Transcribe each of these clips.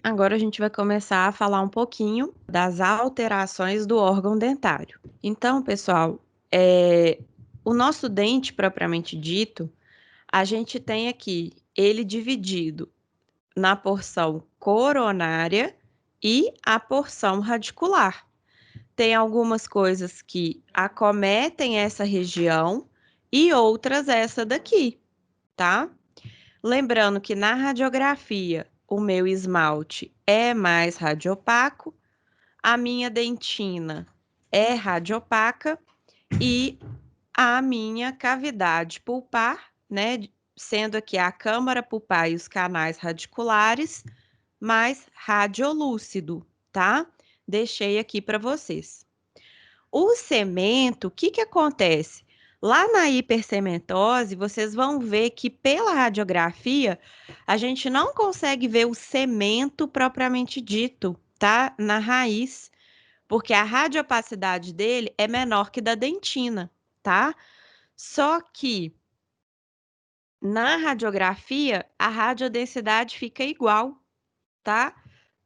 Agora a gente vai começar a falar um pouquinho das alterações do órgão dentário. Então, pessoal, o nosso dente propriamente dito, a gente tem aqui ele dividido na porção coronária e a porção radicular. Tem algumas coisas que acometem essa região e outras essa daqui, tá? Lembrando que na radiografia o meu esmalte é mais radiopaco, a minha dentina é radiopaca e a minha cavidade pulpar, né, sendo aqui a câmara pulpar e os canais radiculares, mais radiolúcido, tá? Deixei aqui para vocês. O cemento, o que que acontece? Lá na hipercementose, vocês vão ver que pela radiografia, a gente não consegue ver o cemento propriamente dito, tá? Na raiz, porque a radiopacidade dele é menor que da dentina, tá? Só que na radiografia, a radiodensidade fica igual, tá?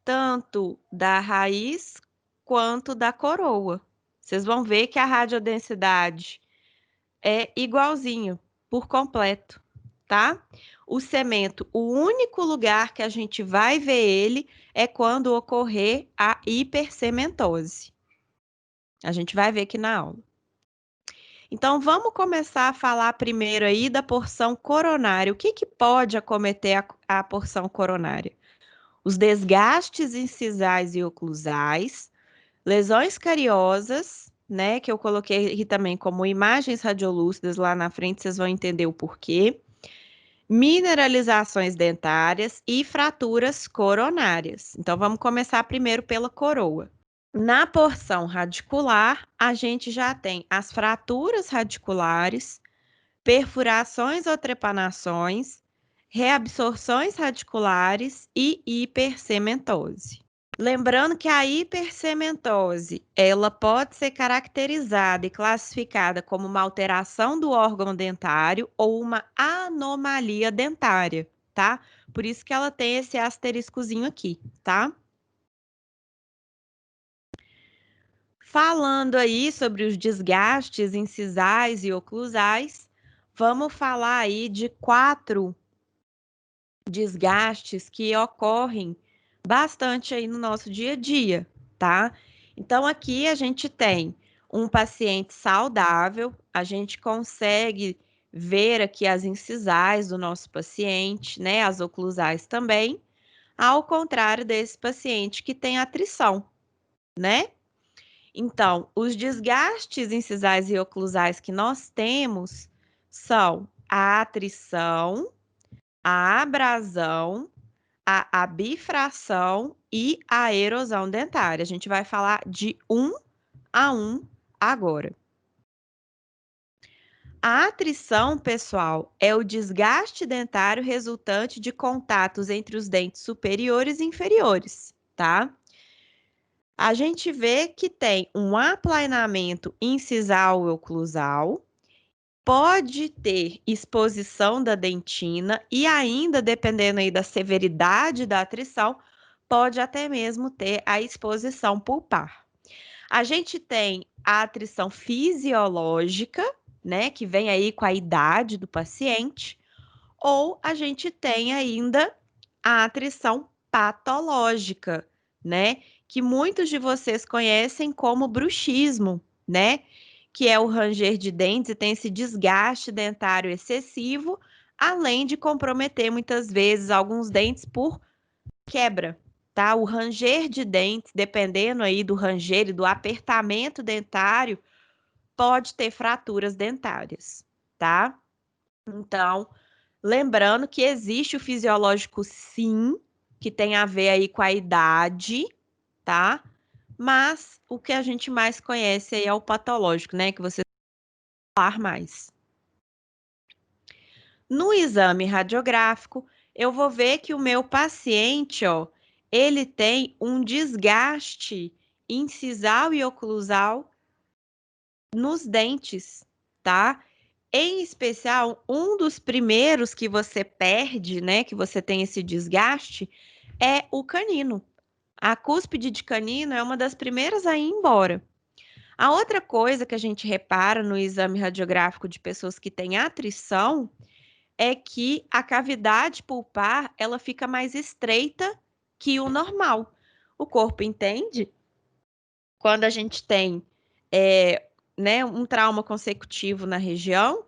Tanto da raiz quanto da coroa. Vocês vão ver que a radiodensidade é igualzinho por completo, tá? O cemento, o único lugar que a gente vai ver ele é quando ocorrer a hipercementose. A gente vai ver aqui na aula. Então, vamos começar a falar primeiro aí da porção coronária. O que que pode acometer a porção coronária? Os desgastes incisais e oclusais, lesões cariosas, né, que eu coloquei aqui também como imagens radiolúcidas lá na frente, vocês vão entender o porquê. Mineralizações dentárias e fraturas coronárias. Então, vamos começar primeiro pela coroa. Na porção radicular, a gente já tem as fraturas radiculares, perfurações ou trepanações, reabsorções radiculares e hipercementose. Lembrando que a hipercementose, ela pode ser caracterizada e classificada como uma alteração do órgão dentário ou uma anomalia dentária, tá? Por isso que ela tem esse asteriscozinho aqui, tá? Falando aí sobre os desgastes incisais e oclusais, vamos falar aí de 4 desgastes que ocorrem bastante aí no nosso dia a dia, tá? Então, aqui a gente tem um paciente saudável, a gente consegue ver aqui as incisais do nosso paciente, né? As oclusais também, ao contrário desse paciente que tem atrição, né? Então, os desgastes incisais e oclusais que nós temos são a atrição, a abrasão, a bifração e a erosão dentária. A gente vai falar de um a um agora. A atrição, pessoal, é o desgaste dentário resultante de contatos entre os dentes superiores e inferiores, tá? A gente vê que tem um aplainamento incisal e oclusal, pode ter exposição da dentina e ainda, dependendo aí da severidade da atrição, pode até mesmo ter a exposição pulpar. A gente tem a atrição fisiológica, né, que vem aí com a idade do paciente, ou a gente tem ainda a atrição patológica, né, que muitos de vocês conhecem como bruxismo, né, que é o ranger de dentes e tem esse desgaste dentário excessivo, além de comprometer muitas vezes alguns dentes por quebra, tá? O ranger de dentes, dependendo aí do ranger e do apertamento dentário, pode ter fraturas dentárias, tá? Então, lembrando que existe o fisiológico sim, que tem a ver aí com a idade, tá? Mas o que a gente mais conhece aí é o patológico, né? Que você falar mais. No exame radiográfico, eu vou ver que o meu paciente, ó, ele tem um desgaste incisal e oclusal nos dentes, tá? Em especial, um dos primeiros que você perde, né, que você tem esse desgaste, é o canino. A cúspide de canino é uma das primeiras a ir embora. A outra coisa que a gente repara no exame radiográfico de pessoas que têm atrição é que a cavidade pulpar ela fica mais estreita que o normal. O corpo entende quando a gente tem né, um trauma consecutivo na região,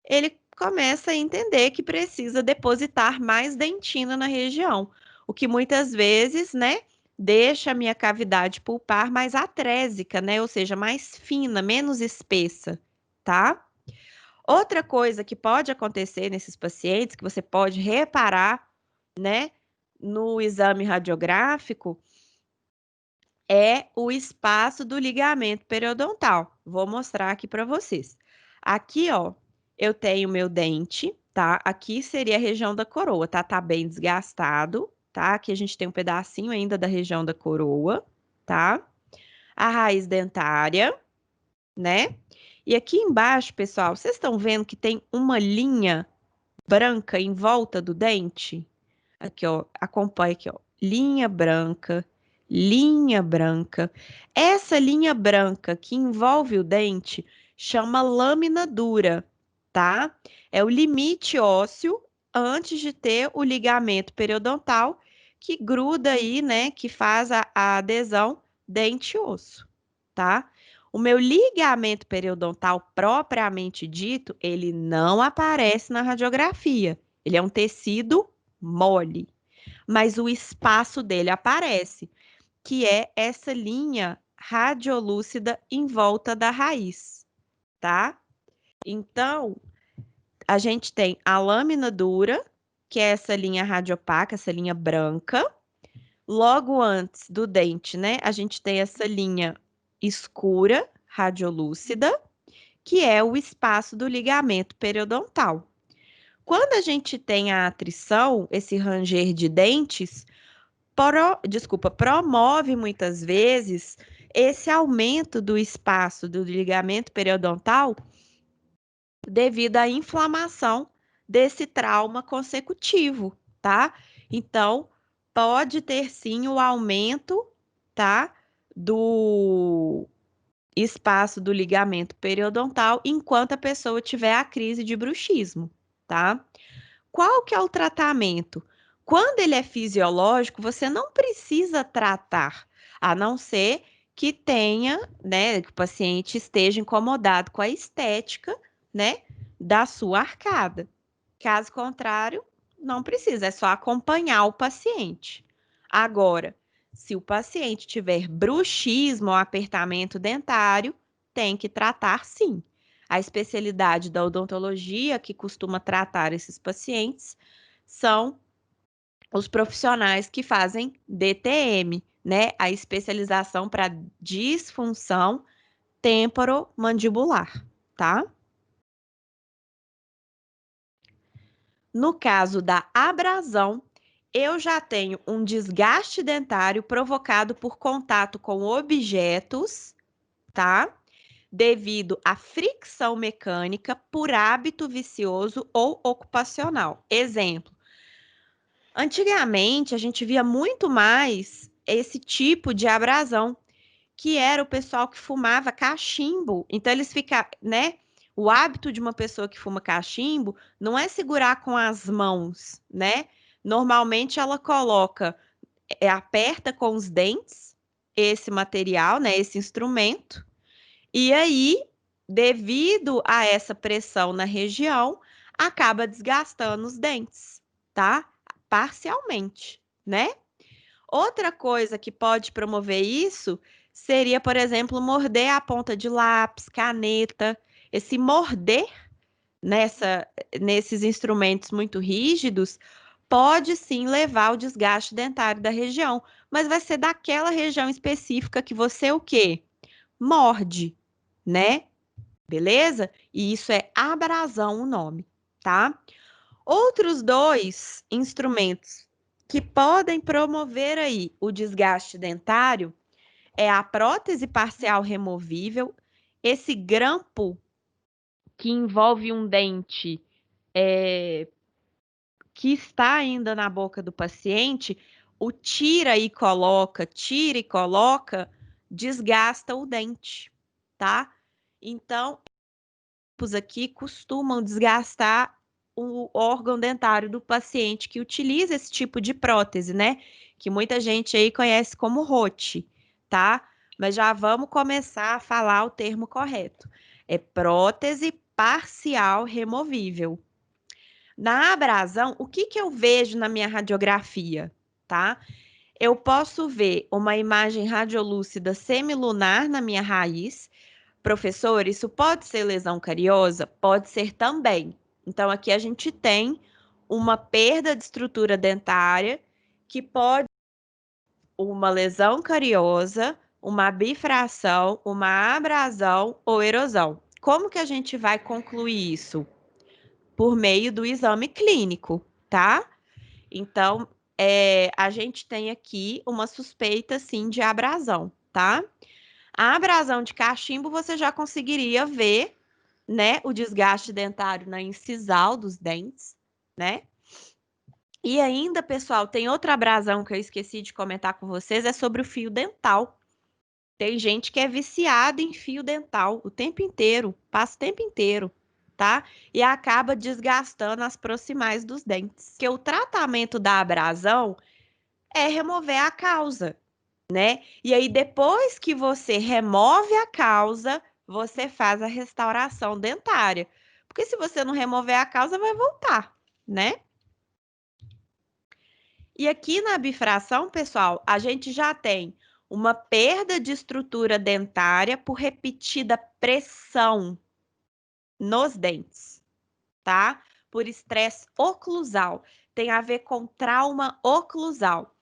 ele começa a entender que precisa depositar mais dentina na região, o que muitas vezes, né, deixa a minha cavidade pulpar mais atrésica, né, ou seja, mais fina, menos espessa, tá? Outra coisa que pode acontecer nesses pacientes, que você pode reparar, né, no exame radiográfico, é o espaço do ligamento periodontal. Vou mostrar aqui para vocês. Aqui, ó, eu tenho meu dente, tá? Aqui seria a região da coroa, tá? Tá bem desgastado, tá? Aqui a gente tem um pedacinho ainda da região da coroa, tá? A raiz dentária, né? E aqui embaixo, pessoal, vocês estão vendo que tem uma linha branca em volta do dente? Aqui, ó, acompanha aqui, ó. Linha branca, linha branca. Essa linha branca que envolve o dente chama lâmina dura, tá? É o limite ósseo antes de ter o ligamento periodontal que gruda aí, né, que faz a adesão dente-osso, tá? O meu ligamento periodontal propriamente dito, ele não aparece na radiografia. Ele é um tecido mole, mas o espaço dele aparece, que é essa linha radiolúcida em volta da raiz, tá? Então, a gente tem a lâmina dura, que é essa linha radiopaca, essa linha branca. Logo antes do dente, né, a gente tem essa linha escura, radiolúcida, que é o espaço do ligamento periodontal. Quando a gente tem a atrição, esse ranger de dentes, promove muitas vezes esse aumento do espaço do ligamento periodontal devido à inflamação desse trauma consecutivo, tá? Então, pode ter sim o aumento, tá? Do espaço do ligamento periodontal enquanto a pessoa tiver a crise de bruxismo, tá? Qual que é o tratamento? Quando ele é fisiológico, você não precisa tratar, a não ser que tenha, né, que o paciente esteja incomodado com a estética, né, da sua arcada. Caso contrário, não precisa, é só acompanhar o paciente. Agora, se o paciente tiver bruxismo ou apertamento dentário, tem que tratar sim. A especialidade da odontologia que costuma tratar esses pacientes são os profissionais que fazem DTM, né? A especialização para disfunção temporomandibular, tá? No caso da abrasão, eu já tenho um desgaste dentário provocado por contato com objetos, tá? Devido à fricção mecânica por hábito vicioso ou ocupacional. Exemplo: antigamente a gente via muito mais esse tipo de abrasão, que era o pessoal que fumava cachimbo. Então eles ficam, né? O hábito de uma pessoa que fuma cachimbo não é segurar com as mãos, né? Normalmente ela coloca, aperta com os dentes esse material, né? Esse instrumento. E aí, devido a essa pressão na região, acaba desgastando os dentes, tá? Parcialmente, né? Outra coisa que pode promover isso seria, por exemplo, morder a ponta de lápis, caneta. Esse morder nessa, nesses instrumentos muito rígidos pode sim levar ao desgaste dentário da região, mas vai ser daquela região específica que você o quê? Morde, né? Beleza? E isso é abrasão o nome, tá? Outros dois instrumentos que podem promover aí o desgaste dentário é a prótese parcial removível, esse grampo que envolve um dente que está ainda na boca do paciente, o tira e coloca, desgasta o dente, tá? Então, os aqui costumam desgastar o órgão dentário do paciente que utiliza esse tipo de prótese, né? Que muita gente aí conhece como rote, tá? Mas já vamos começar a falar o termo correto. É prótese parcial removível. Na abrasão, o que que eu vejo na minha radiografia, tá? Eu posso ver uma imagem radiolúcida semilunar na minha raiz. Professor, isso pode ser lesão cariosa? Pode ser também. Então, aqui a gente tem uma perda de estrutura dentária que pode uma lesão cariosa, uma bifração, uma abrasão ou erosão. Como que a gente vai concluir isso? Por meio do exame clínico, tá? Então, a gente tem aqui uma suspeita, sim, de abrasão, tá? A abrasão de cachimbo você já conseguiria ver, né, o desgaste dentário na incisal dos dentes, né? E ainda, pessoal, tem outra abrasão que eu esqueci de comentar com vocês, é sobre o fio dental. Tem gente que é viciada em fio dental o tempo inteiro, passa o tempo inteiro, tá? E acaba desgastando as proximais dos dentes. Porque o tratamento da abrasão é remover a causa, né? E aí, depois que você remove a causa, você faz a restauração dentária. Porque se você não remover a causa, vai voltar, né? E aqui na bifração, pessoal, a gente já tem uma perda de estrutura dentária por repetida pressão nos dentes, tá? Por estresse oclusal. Tem a ver com trauma oclusal.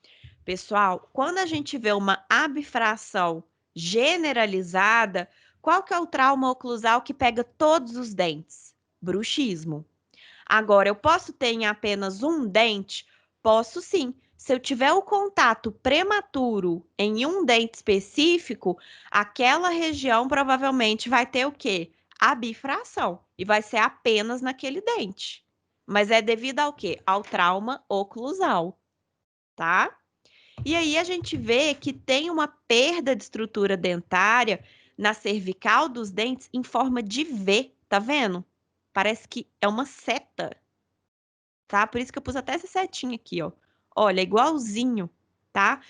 Pessoal, quando a gente vê uma abfração generalizada, qual que é o trauma oclusal que pega todos os dentes? Bruxismo. Agora, eu posso ter em apenas um dente? Posso sim. Se eu tiver o contato prematuro em um dente específico, aquela região provavelmente vai ter o quê? A bifração. E vai ser apenas naquele dente. Mas é devido ao quê? Ao trauma oclusal, tá? E aí a gente vê que tem uma perda de estrutura dentária na cervical dos dentes em forma de V, tá vendo? Parece que é uma seta, tá? Por isso que eu pus até essa setinha aqui, ó. Olha, igualzinho, tá?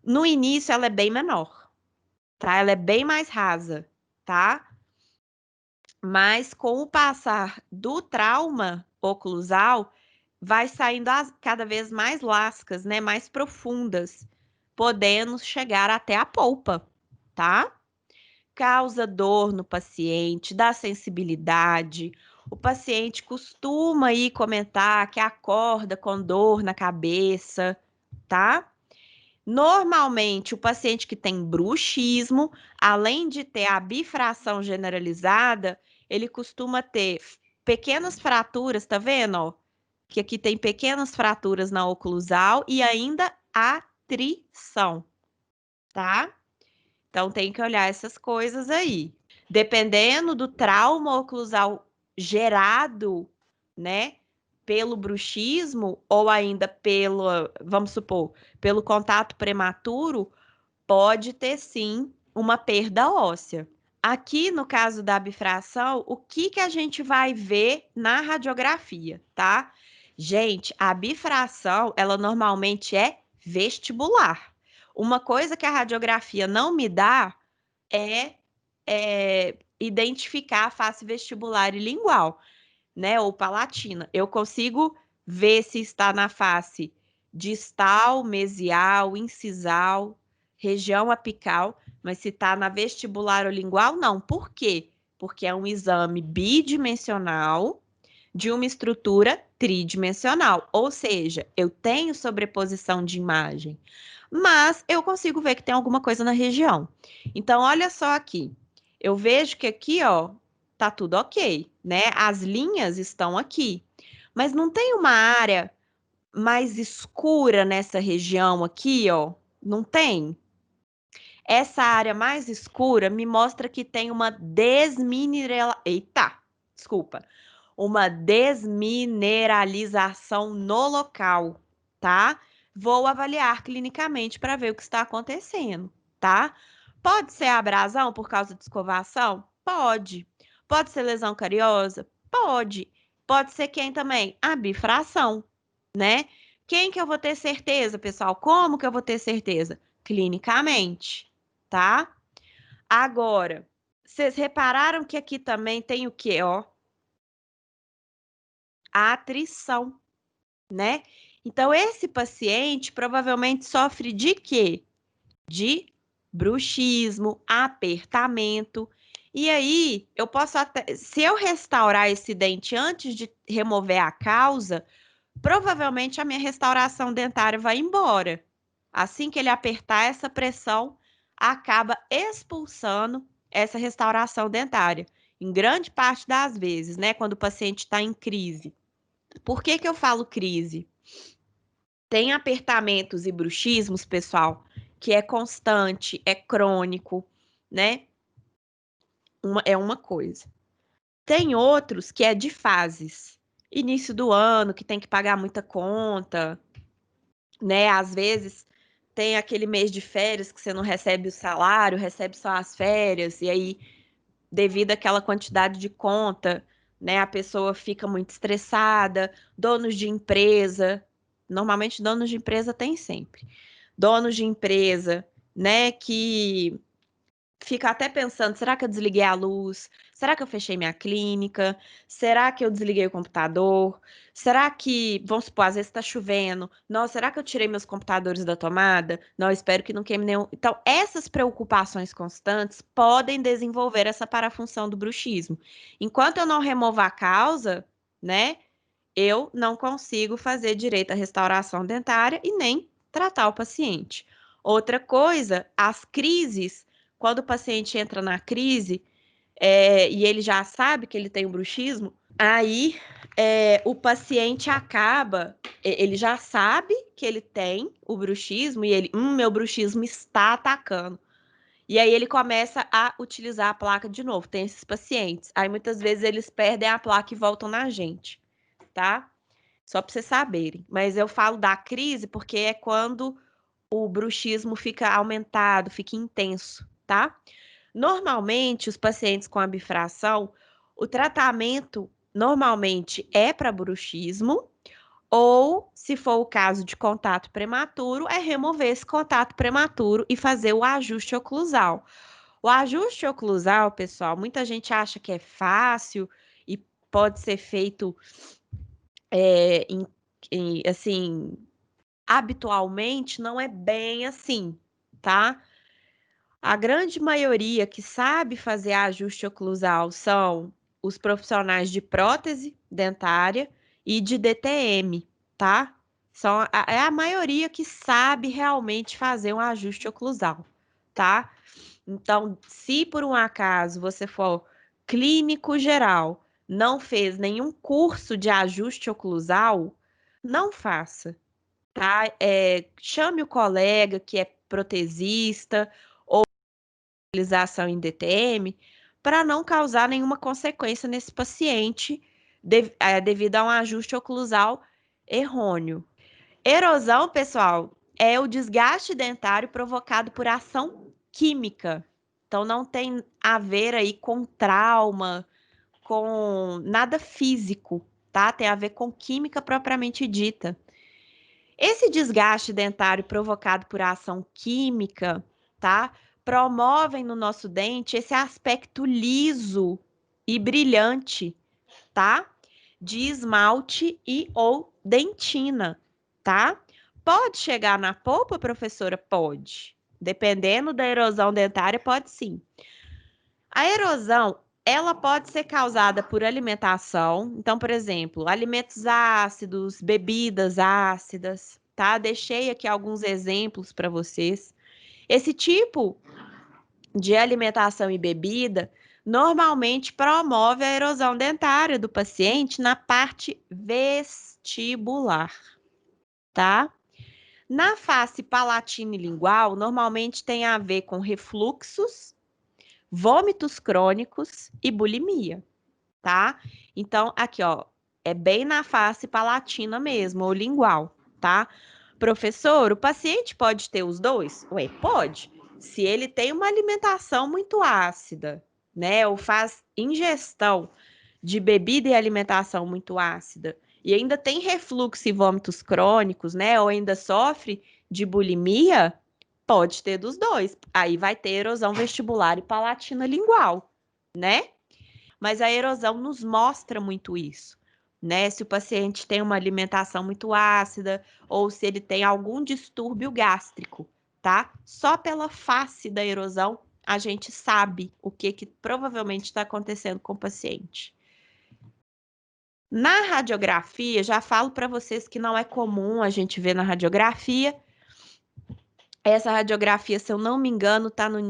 No início ela é bem menor, tá? Ela é bem mais rasa, tá? Mas com o passar do trauma oclusal, vai saindo cada vez mais lascas, né? Mais profundas, podendo chegar até a polpa, tá? Causa dor no paciente, dá sensibilidade. O paciente costuma aí comentar que acorda com dor na cabeça, tá? Normalmente, o paciente que tem bruxismo, além de ter a bifração generalizada, ele costuma ter pequenas fraturas, tá vendo? Ó? Que aqui tem pequenas fraturas na oclusal e ainda atrição, tá? Então tem que olhar essas coisas aí. Dependendo do trauma oclusal gerado, né, pelo bruxismo ou ainda pelo, vamos supor, pelo contato prematuro, pode ter sim uma perda óssea. Aqui no caso da bifração, o que que a gente vai ver na radiografia, tá? Gente, a bifração, ela normalmente é vestibular. Uma coisa que a radiografia não me dá é, identificar a face vestibular e lingual, né? Ou palatina. Eu consigo ver se está na face distal, mesial, incisal, região apical, mas se está na vestibular ou lingual, não. Por quê? Porque é um exame bidimensional de uma estrutura tridimensional, ou seja, eu tenho sobreposição de imagem, mas eu consigo ver que tem alguma coisa na região. Então, olha só aqui. Eu vejo que aqui, ó, tá tudo ok, né? As linhas estão aqui, mas não tem uma área mais escura nessa região aqui, ó? Não tem? Essa área mais escura me mostra que tem uma Eita, desculpa. Uma desmineralização no local, tá? vou avaliar clinicamente para ver o que está acontecendo, tá? Pode ser abrasão por causa de escovação? Pode. Pode ser lesão cariosa? Pode. Pode ser quem também? A bifração, né? Quem que eu vou ter certeza, pessoal? Como que eu vou ter certeza? Clinicamente, tá? Agora, vocês repararam que aqui também tem o quê, ó? A atrição, né? Então, esse paciente provavelmente sofre de quê? De bruxismo, apertamento. E aí, eu posso até, se eu restaurar esse dente antes de remover a causa, provavelmente a minha restauração dentária vai embora. Assim que ele apertar essa pressão, acaba expulsando essa restauração dentária. Em grande parte das vezes, né? Quando o paciente está em crise. Por que que eu falo crise? Tem apertamentos e bruxismos, pessoal, que é constante, é crônico, né? É uma coisa. Tem outros que é de fases. Início do ano, que tem que pagar muita conta, né? Às vezes tem aquele mês de férias que você não recebe o salário, recebe só as férias, e aí, devido àquela quantidade de conta, né, a pessoa fica muito estressada. Donos de empresa, normalmente donos de empresa tem sempre. Donos de empresa, né, que fica até pensando, será que eu desliguei a luz? Será que eu fechei minha clínica? Será que eu desliguei o computador? Será que, vamos supor, às vezes está chovendo. Nossa, será que eu tirei meus computadores da tomada? Não, espero que não queime nenhum. Então, essas preocupações constantes podem desenvolver essa parafunção do bruxismo. Enquanto eu não remover a causa, né, eu não consigo fazer direito à restauração dentária e nem tratar o paciente. Outra coisa, as crises, quando o paciente entra na crise, e ele já sabe que ele tem um bruxismo, aí o paciente acaba, ele já sabe que ele tem o bruxismo e ele, meu bruxismo está atacando. E aí ele começa a utilizar a placa de novo. Tem esses pacientes. Aí muitas vezes eles perdem a placa e voltam na gente, tá? Só para vocês saberem. Mas eu falo da crise porque é quando o bruxismo fica aumentado, fica intenso, tá? Normalmente, os pacientes com a bifração, o tratamento normalmente é para bruxismo, ou, se for o caso de contato prematuro, é remover esse contato prematuro e fazer o ajuste oclusal. O ajuste oclusal, pessoal, muita gente acha que é fácil e pode ser feito é, assim, habitualmente, não é bem assim, tá? A grande maioria que sabe fazer ajuste oclusal são os profissionais de prótese dentária e de DTM, tá? É a maioria que sabe realmente fazer um ajuste oclusal, tá? Então, se por um acaso você for clínico geral, não fez nenhum curso de ajuste oclusal, não faça, tá? Chame o colega que é protesista, utilização em DTM, para não causar nenhuma consequência nesse paciente devido a um ajuste oclusal errôneo. Erosão, pessoal, é o desgaste dentário provocado por ação química. Então, não tem a ver aí com trauma, com nada físico, tá? Tem a ver com química propriamente dita. Esse desgaste dentário provocado por ação química, tá? Promovem no nosso dente esse aspecto liso e brilhante, tá? De esmalte e ou dentina, tá? Pode chegar na polpa, professora? Pode. Dependendo da erosão dentária, pode sim. A erosão, ela pode ser causada por alimentação. Então, por exemplo, alimentos ácidos, bebidas ácidas, tá? Deixei aqui alguns exemplos para vocês. Esse tipo de alimentação e bebida normalmente promove a erosão dentária do paciente na parte vestibular, tá? Na face palatina e lingual, normalmente tem a ver com refluxos, vômitos crônicos e bulimia, tá? Então, aqui, ó, é bem na face palatina mesmo, ou lingual, tá? Professor, o paciente pode ter os dois? Ué, pode. Se ele tem uma alimentação muito ácida, né, ou faz ingestão de bebida e alimentação muito ácida, e ainda tem refluxo e vômitos crônicos, né, ou ainda sofre de bulimia, pode ter dos dois. Aí vai ter erosão vestibular e palatina lingual, né? Mas a erosão nos mostra muito isso, né? Se o paciente tem uma alimentação muito ácida ou se ele tem algum distúrbio gástrico, tá? Só pela face da erosão a gente sabe o que provavelmente está acontecendo com o paciente. Na radiografia, já falo para vocês que não é comum a gente ver na radiografia. Essa radiografia, se eu não me engano, está no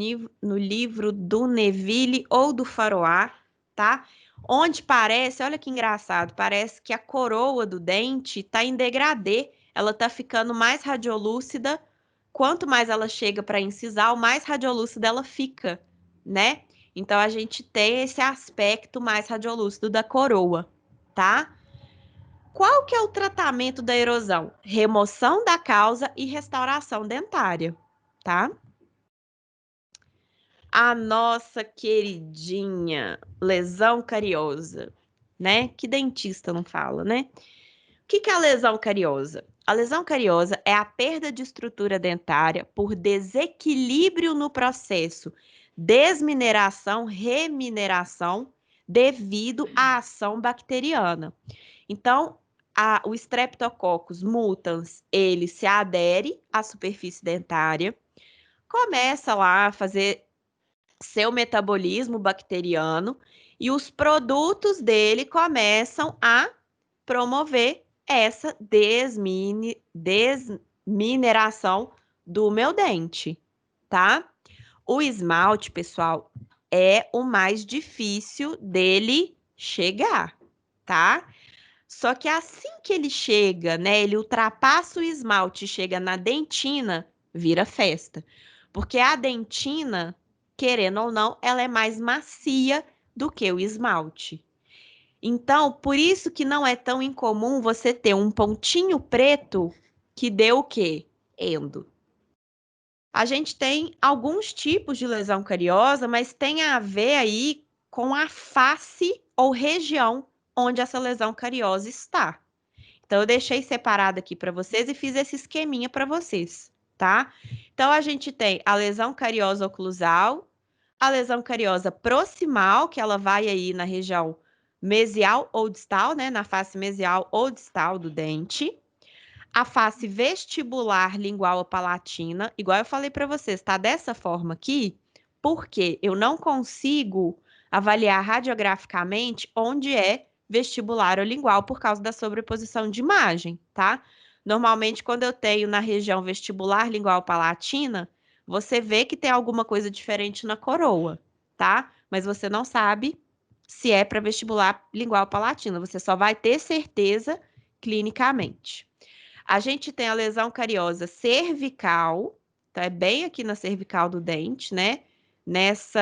livro do Neville ou do Faroá, tá? Onde parece, olha que engraçado, parece que a coroa do dente está em degradê, ela está ficando mais radiolúcida. Quanto mais ela chega para incisar, o mais radiolúcida ela fica, né? Então a gente tem esse aspecto mais radiolúcido da coroa, tá? Qual que é o tratamento da erosão? Remoção da causa e restauração dentária, tá? A nossa queridinha lesão cariosa, né? Que dentista não fala, né? O que que é a lesão cariosa? A lesão cariosa é a perda de estrutura dentária por desequilíbrio no processo desmineração, remineração devido à ação bacteriana. Então, o Streptococcus mutans, ele se adere à superfície dentária, começa lá a fazer seu metabolismo bacteriano e os produtos dele começam a promover essa desmineração do meu dente, tá? O esmalte, pessoal, é o mais difícil dele chegar, tá? Só que assim que ele chega, né, ele ultrapassa o esmalte e chega na dentina, vira festa. Porque a dentina, querendo ou não, ela é mais macia do que o esmalte. Então, por isso que não é tão incomum você ter um pontinho preto que deu o quê? Endo. A gente tem alguns tipos de lesão cariosa, mas tem a ver aí com a face ou região onde essa lesão cariosa está. Então, eu deixei separado aqui para vocês e fiz esse esqueminha para vocês, tá? Então, a gente tem a lesão cariosa oclusal, a lesão cariosa proximal, que ela vai aí na região mesial ou distal, né? Na face mesial ou distal do dente. A face vestibular lingual ou palatina, igual eu falei para vocês, tá dessa forma aqui, porque eu não consigo avaliar radiograficamente onde é vestibular ou lingual por causa da sobreposição de imagem, tá? Normalmente, quando eu tenho na região vestibular lingual palatina, você vê que tem alguma coisa diferente na coroa, tá? Mas você não sabe se é para vestibular lingual palatina, você só vai ter certeza clinicamente. A gente tem a lesão cariosa cervical, então é bem aqui na cervical do dente, né? Nesse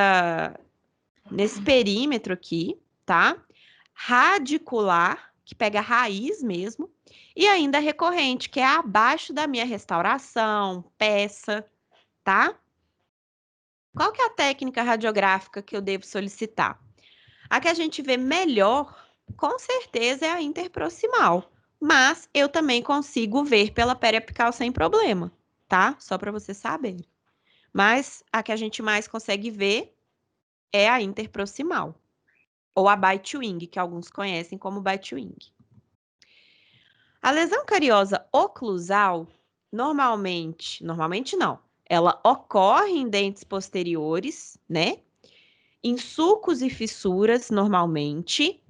perímetro aqui, tá? Radicular, que pega a raiz mesmo, e ainda recorrente, que é abaixo da minha restauração, peça, tá? Qual que é a técnica radiográfica que eu devo solicitar? A que a gente vê melhor, com certeza, é a interproximal. Mas eu também consigo ver pela periapical sem problema, tá? Só para você saber. Mas a que a gente mais consegue ver é a interproximal. Ou a bite wing, que alguns conhecem como bite wing. A lesão cariosa oclusal, normalmente não. Ela ocorre em dentes posteriores, né? Em sulcos e fissuras, normalmente.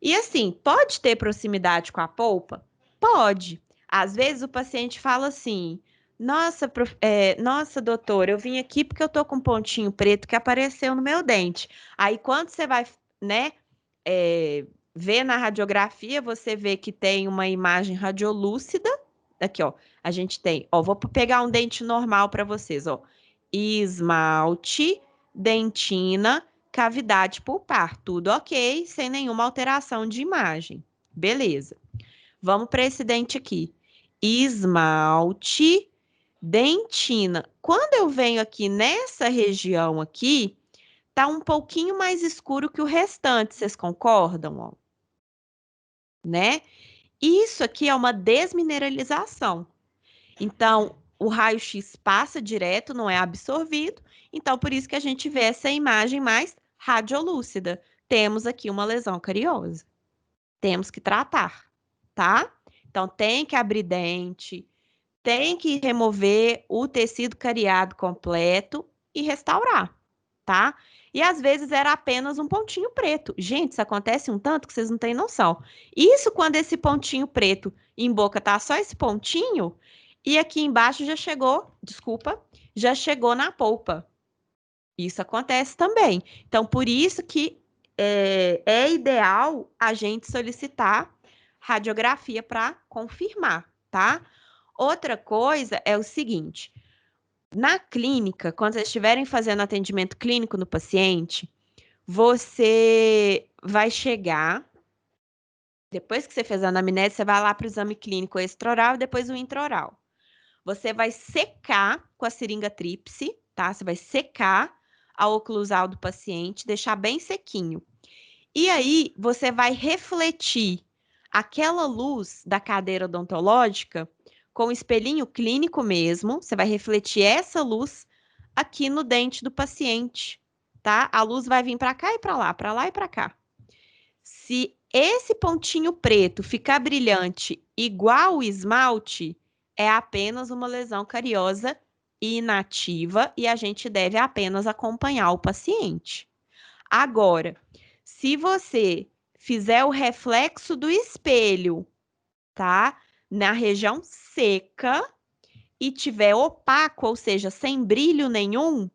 E assim, pode ter proximidade com a polpa? Pode. Às vezes o paciente fala assim: nossa, doutor, eu vim aqui porque eu tô com um pontinho preto que apareceu no meu dente. Aí quando você vai, né, ver na radiografia, você vê que tem uma imagem radiolúcida. Aqui, ó, a gente tem, ó, vou pegar um dente normal para vocês, ó. Esmalte, dentina, cavidade pulpar, tudo ok, sem nenhuma alteração de imagem. Beleza. Vamos para esse dente aqui. esmalte, dentina. Quando eu venho aqui nessa região aqui, tá um pouquinho mais escuro que o restante, vocês concordam, ó? Né? Isso aqui é uma desmineralização. Então, o raio-x passa direto, não é absorvido. Então, por isso que a gente vê essa imagem mais radiolúcida. Temos aqui uma lesão cariosa. Temos que tratar, tá? Então, tem que abrir dente, tem que remover o tecido cariado completo e restaurar, tá? E às vezes era apenas um pontinho preto. Gente, isso acontece um tanto que vocês não têm noção. Isso quando esse pontinho preto em boca tá só esse pontinho e aqui embaixo já chegou, desculpa, já chegou na polpa. Isso acontece também. Então, por isso que é ideal a gente solicitar radiografia para confirmar, tá? Outra coisa é o seguinte: na clínica, quando vocês estiverem fazendo atendimento clínico no paciente, você vai chegar, depois que você fez a anamnese, você vai lá para o exame clínico extraoral e depois o intraoral. Você vai secar com a seringa tríplice, tá? Você vai secar a oclusal do paciente, deixar bem sequinho. E aí, você vai refletir aquela luz da cadeira odontológica com o espelhinho clínico mesmo. Você vai refletir essa luz aqui no dente do paciente, tá? A luz vai vir para cá e para lá e para cá. Se esse pontinho preto ficar brilhante igual o esmalte, é apenas uma lesão cariosa inativa e a gente deve apenas acompanhar o paciente. Agora, se você fizer o reflexo do espelho, tá? Na região seca e tiver opaco, ou seja, sem brilho nenhum,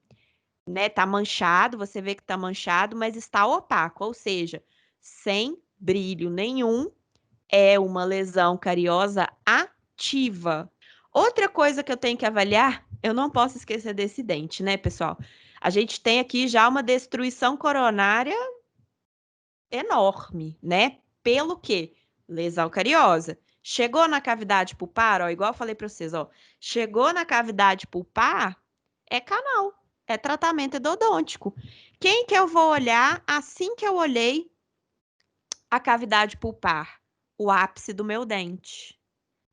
né? Tá manchado, você vê que tá manchado, mas está opaco, ou seja, sem brilho nenhum, é uma lesão cariosa ativa. Outra coisa que eu tenho que avaliar, eu não posso esquecer desse dente, né, pessoal? A gente tem aqui já uma destruição coronária enorme, né? Pelo quê? Lesão cariosa. Chegou na cavidade pulpar, ó, igual eu falei para vocês, ó. Chegou na cavidade pulpar, é canal, é tratamento endodôntico. Quem que eu vou olhar assim que eu olhei a cavidade pulpar? O ápice do meu dente.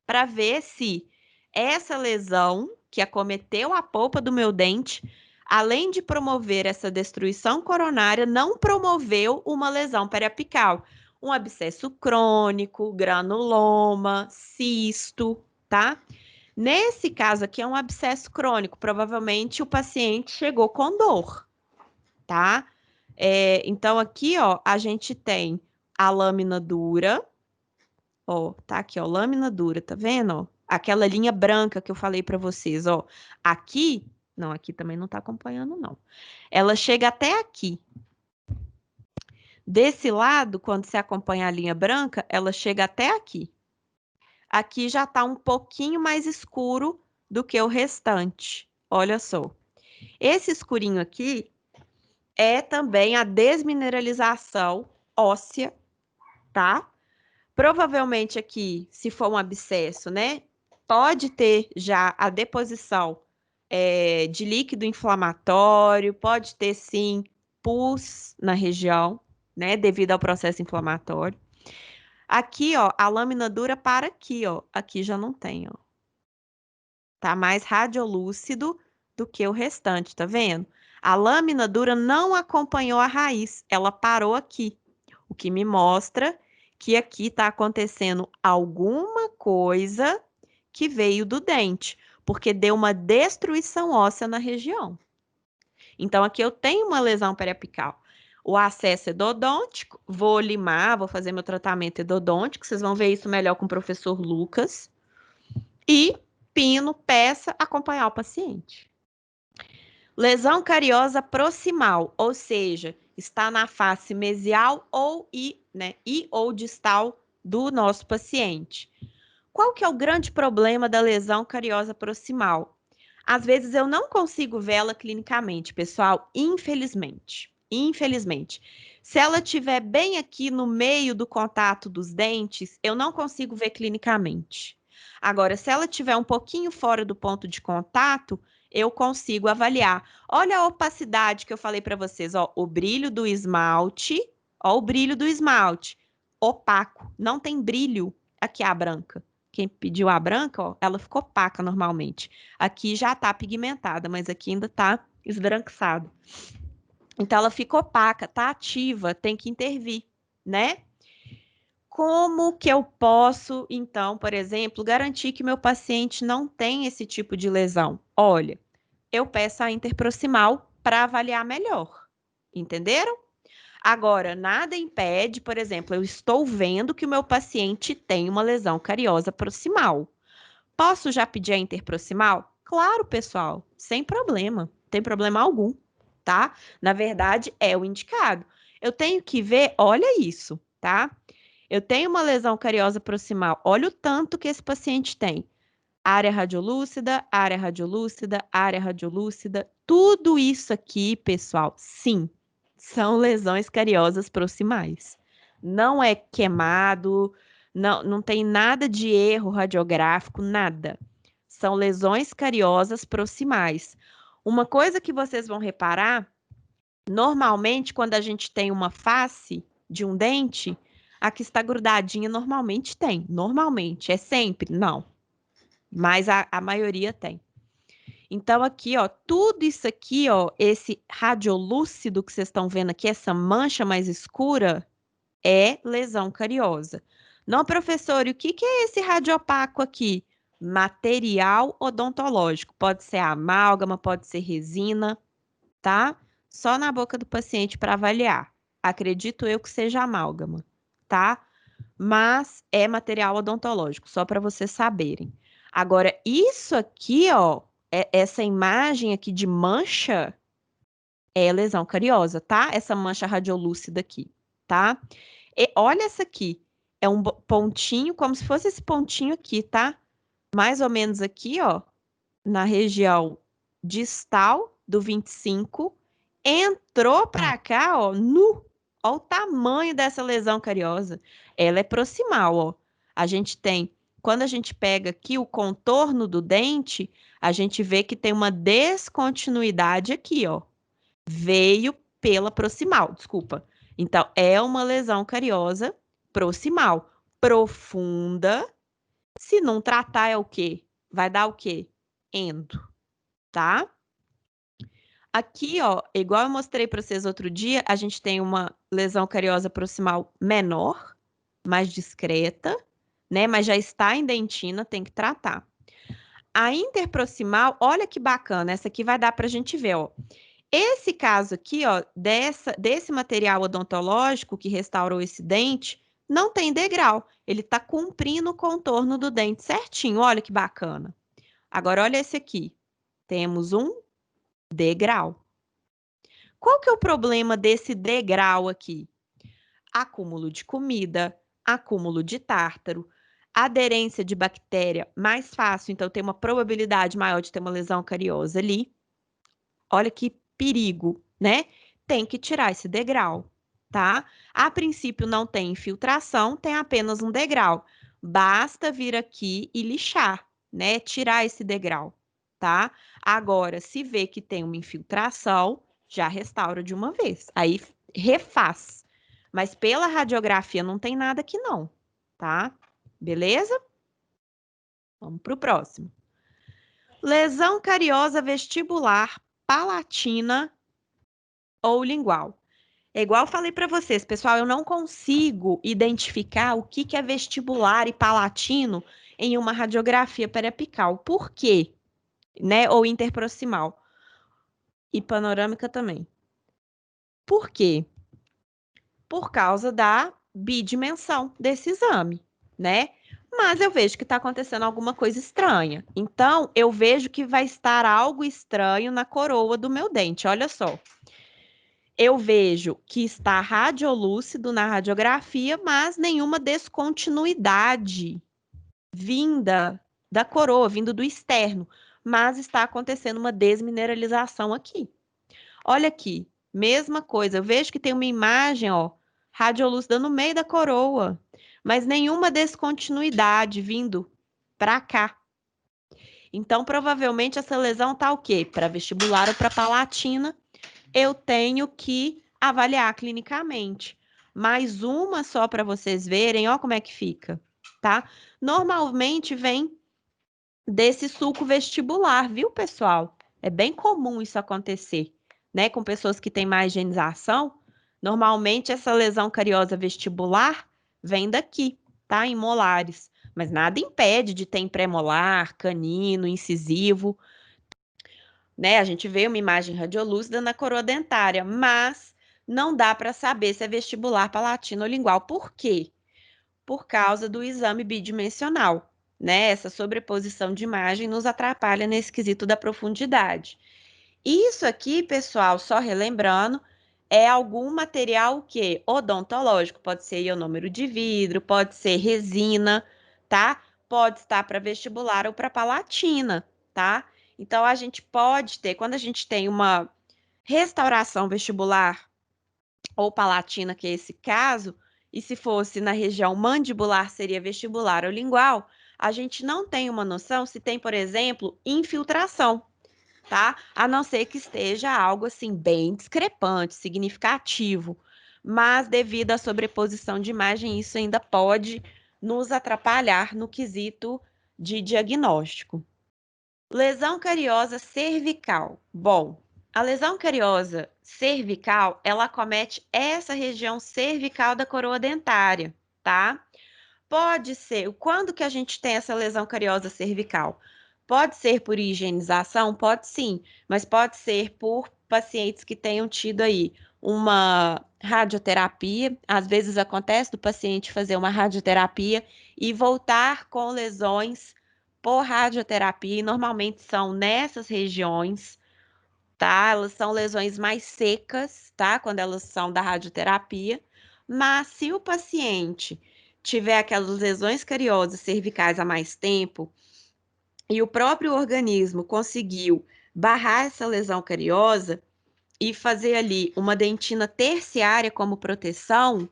Para ver se essa lesão que acometeu a polpa do meu dente, além de promover essa destruição coronária, não promoveu uma lesão periapical, um abscesso crônico, granuloma, cisto, tá? Nesse caso aqui é um abscesso crônico, provavelmente o paciente chegou com dor, tá? Então aqui, ó, a gente tem a lâmina dura, ó, tá aqui, ó, lâmina dura, tá vendo, ó? Aquela linha branca que eu falei para vocês, ó. Aqui, não, aqui também não tá acompanhando, não. Ela chega até aqui. Desse lado, quando você acompanha a linha branca, ela chega até aqui. Aqui já tá um pouquinho mais escuro do que o restante. Olha só. Esse escurinho aqui é também a desmineralização óssea, tá? Provavelmente aqui, se for um abscesso, né, pode ter já a deposição de líquido inflamatório, pode ter sim pus na região, né, devido ao processo inflamatório. Aqui, ó, a lâmina dura para aqui, ó, aqui já não tem, ó. Tá mais radiolúcido do que o restante, tá vendo? A lâmina dura não acompanhou a raiz, ela parou aqui, o que me mostra que aqui está acontecendo alguma coisa que veio do dente, porque deu uma destruição óssea na região. Então, aqui eu tenho uma lesão periapical. O acesso endodôntico, vou limar, vou fazer meu tratamento endodôntico, vocês vão ver isso melhor com o professor Lucas. E pino, peça, acompanhar o paciente. Lesão cariosa proximal, ou seja, está na face mesial ou distal do nosso paciente. Qual que é o grande problema da lesão cariosa proximal? Às vezes eu não consigo vê-la clinicamente, pessoal, infelizmente. Infelizmente. Se ela estiver bem aqui no meio do contato dos dentes, eu não consigo ver clinicamente. Agora, se ela estiver um pouquinho fora do ponto de contato, eu consigo avaliar. Olha a opacidade que eu falei para vocês, ó, o brilho do esmalte, ó, o brilho do esmalte, opaco, não tem brilho. Aqui a branca. Quem pediu a branca, ó, ela ficou opaca normalmente. Aqui já tá pigmentada, mas aqui ainda tá esbranquiçado. Então ela fica opaca, tá ativa, tem que intervir, né? Como que eu posso, então, por exemplo, garantir que meu paciente não tem esse tipo de lesão? Olha, eu peço a interproximal para avaliar melhor. Entenderam? Agora, nada impede, por exemplo, eu estou vendo que o meu paciente tem uma lesão cariosa proximal. Posso já pedir a interproximal? Claro, pessoal, sem problema, não tem problema algum, tá? Na verdade, é o indicado. Eu tenho que ver, olha isso, tá? Eu tenho uma lesão cariosa proximal, olha o tanto que esse paciente tem. Área radiolúcida, área radiolúcida, área radiolúcida, tudo isso aqui, pessoal, sim, são lesões cariosas proximais. Não é queimado, não tem nada de erro radiográfico, nada. São lesões cariosas proximais. Uma coisa que vocês vão reparar, normalmente, quando a gente tem uma face de um dente, a que está grudadinha normalmente tem. Normalmente, é sempre? Não. Mas a maioria tem. Então, aqui, ó, tudo isso aqui, ó, esse radiolúcido que vocês estão vendo aqui, essa mancha mais escura, é lesão cariosa. Não, professor, e o que que é esse radiopaco aqui? Material odontológico. Pode ser amálgama, pode ser resina, tá? Só na boca do paciente para avaliar. Acredito eu que seja amálgama, tá? Mas é material odontológico, só para vocês saberem. Agora, isso aqui, ó, essa imagem aqui de mancha é lesão cariosa, tá? Essa mancha radiolúcida aqui, tá? E olha essa aqui, é um pontinho, como se fosse esse pontinho aqui, tá? Mais ou menos aqui, ó, na região distal do 25, entrou para cá, ó, nu. Ó o tamanho dessa lesão cariosa. Ela é proximal, ó. A gente tem, quando a gente pega aqui o contorno do dente, a gente vê que tem uma descontinuidade aqui, ó. Veio pela proximal, desculpa. Então, é uma lesão cariosa proximal, profunda. Se não tratar, é o quê? Vai dar o quê? Endo, tá? Aqui, ó, igual eu mostrei para vocês outro dia, a gente tem uma lesão cariosa proximal menor, mais discreta, né? Mas já está em dentina, tem que tratar. A interproximal, olha que bacana, essa aqui vai dar para a gente ver, ó. Esse caso aqui, ó, desse material odontológico que restaurou esse dente, não tem degrau. Ele está cumprindo o contorno do dente certinho, olha que bacana. Agora, olha esse aqui. Temos um degrau. Qual que é o problema desse degrau aqui? Acúmulo de comida, acúmulo de tártaro, aderência de bactéria mais fácil, então tem uma probabilidade maior de ter uma lesão cariosa ali. Olha que perigo, né? Tem que tirar esse degrau, tá? A princípio não tem infiltração, tem apenas um degrau. Basta vir aqui e lixar, né? Tirar esse degrau, tá? Agora, se vê que tem uma infiltração, já restaura de uma vez. Aí refaz. Mas pela radiografia não tem nada aqui não, tá? Beleza? Vamos para o próximo. Lesão cariosa vestibular palatina ou lingual. É igual eu falei para vocês, pessoal, eu não consigo identificar o que que é vestibular e palatino em uma radiografia periapical. Por quê? Né? Ou interproximal. E panorâmica também. Por quê? Por causa da bidimensão desse exame, né? Mas eu vejo que está acontecendo alguma coisa estranha. Então, eu vejo que vai estar algo estranho na coroa do meu dente. Olha só. Eu vejo que está radiolúcido na radiografia, mas nenhuma descontinuidade vinda da coroa, vindo do externo. Mas está acontecendo uma desmineralização aqui. Olha aqui, mesma coisa. Eu vejo que tem uma imagem, ó, radiolúcida no meio da coroa, mas nenhuma descontinuidade vindo para cá. Então, provavelmente, essa lesão tá o quê? Para vestibular ou para palatina, eu tenho que avaliar clinicamente. Mais uma só para vocês verem, ó como é que fica, tá? Normalmente vem desse sulco vestibular, viu, pessoal? É bem comum isso acontecer, né? Com pessoas que têm mais higienização. Normalmente, essa lesão cariosa vestibular vem daqui, tá? Em molares. Mas nada impede de ter em premolar, canino, incisivo, né? A gente vê uma imagem radiolúcida na coroa dentária, mas não dá para saber se é vestibular, palatino ou lingual. Por quê? Por causa do exame bidimensional, né? Essa sobreposição de imagem nos atrapalha nesse quesito da profundidade. Isso aqui, pessoal, só relembrando, é algum material que odontológico, pode ser ionômero de vidro, pode ser resina, tá? Pode estar para vestibular ou para palatina, tá? Então a gente pode ter, quando a gente tem uma restauração vestibular ou palatina, que é esse caso, e se fosse na região mandibular seria vestibular ou lingual, a gente não tem uma noção se tem, por exemplo, infiltração, tá? A não ser que esteja algo assim bem discrepante, significativo. Mas devido à sobreposição de imagem, isso ainda pode nos atrapalhar no quesito de diagnóstico. Lesão cariosa cervical. Bom, a lesão cariosa cervical, ela acomete essa região cervical da coroa dentária, tá? Pode ser, quando que a gente tem essa lesão cariosa cervical? Pode ser por higienização? Pode sim, mas pode ser por pacientes que tenham tido aí uma radioterapia. Às vezes acontece do paciente fazer uma radioterapia e voltar com lesões por radioterapia, e normalmente são nessas regiões, tá? Elas são lesões mais secas, tá? Quando elas são da radioterapia. Mas se o paciente tiver aquelas lesões cariosas cervicais há mais tempo e o próprio organismo conseguiu barrar essa lesão cariosa e fazer ali uma dentina terciária como proteção,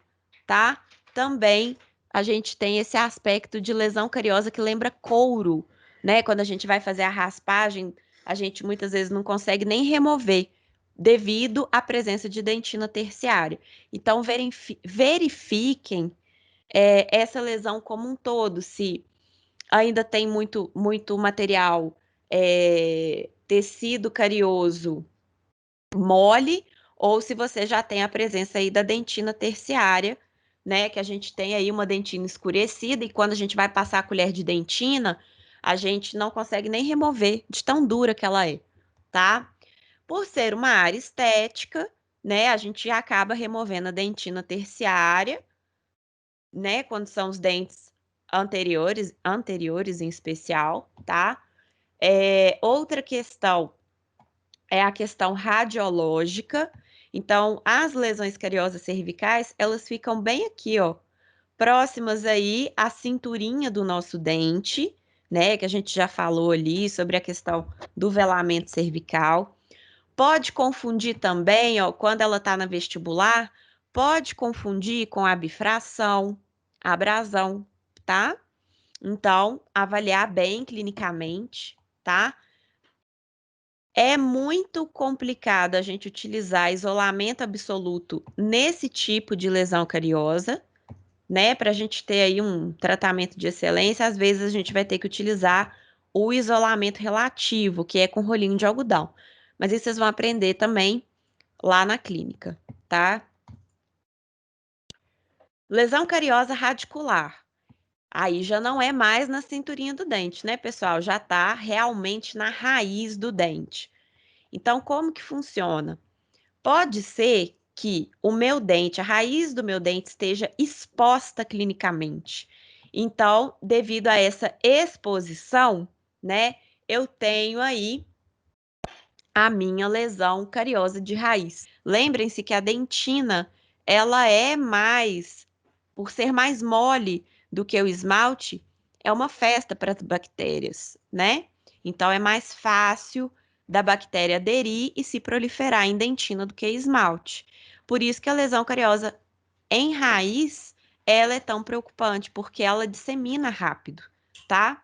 tá? Também a gente tem esse aspecto de lesão cariosa que lembra couro, né? Quando a gente vai fazer a raspagem, a gente muitas vezes não consegue nem remover devido à presença de dentina terciária. Então, verifiquem essa lesão como um todo, se ainda tem muito material, tecido carioso mole, ou se você já tem a presença aí da dentina terciária, né? Que a gente tem aí uma dentina escurecida, e quando a gente vai passar a colher de dentina, a gente não consegue nem remover de tão dura que ela é, tá? Por ser uma área estética, né? A gente acaba removendo a dentina terciária, né? Quando são os dentes anteriores em especial, tá? Outra questão é a questão radiológica. Então, as lesões cariosas cervicais, elas ficam bem aqui, ó, próximas aí à cinturinha do nosso dente, né? Que a gente já falou ali sobre a questão do velamento cervical. Pode confundir também, ó, quando ela tá na vestibular, pode confundir com a bifração, abrasão, tá? Então, avaliar bem clinicamente, tá? É muito complicado a gente utilizar isolamento absoluto nesse tipo de lesão cariosa, né? Para a gente ter aí um tratamento de excelência, às vezes a gente vai ter que utilizar o isolamento relativo, que é com rolinho de algodão. Mas isso vocês vão aprender também lá na clínica, tá? Lesão cariosa radicular. Aí já não é mais na cinturinha do dente, né, pessoal? Já tá realmente na raiz do dente. Então, como que funciona? Pode ser que o meu dente, a raiz do meu dente esteja exposta clinicamente. Então, devido a essa exposição, né, eu tenho aí a minha lesão cariosa de raiz. Lembrem-se que a dentina, ela é mais, por ser mais mole do que o esmalte, é uma festa para as bactérias, né? Então é mais fácil da bactéria aderir e se proliferar em dentina do que esmalte. Por isso que a lesão cariosa em raiz, ela é tão preocupante, porque ela dissemina rápido, tá?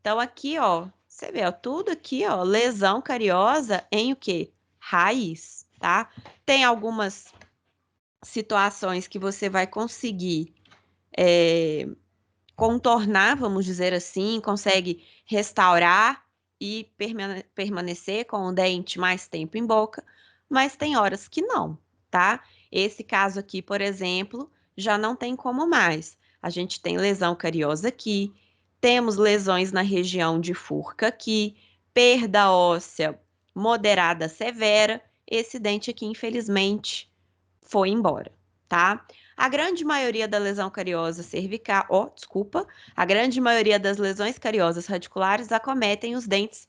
Então, aqui, ó, você vê, ó, tudo aqui, ó, lesão cariosa em o quê? Raiz, tá? Tem algumas situações que você vai conseguir contornar, vamos dizer assim, consegue restaurar e permanecer com o dente mais tempo em boca, mas tem horas que não, tá? Esse caso aqui, por exemplo, já não tem como mais. A gente tem lesão cariosa aqui, temos lesões na região de furca aqui, perda óssea moderada severa. Esse dente aqui, infelizmente, foi embora, tá? A grande maioria da lesão cariosa cervical, desculpa, a grande maioria das lesões cariosas radiculares acometem os dentes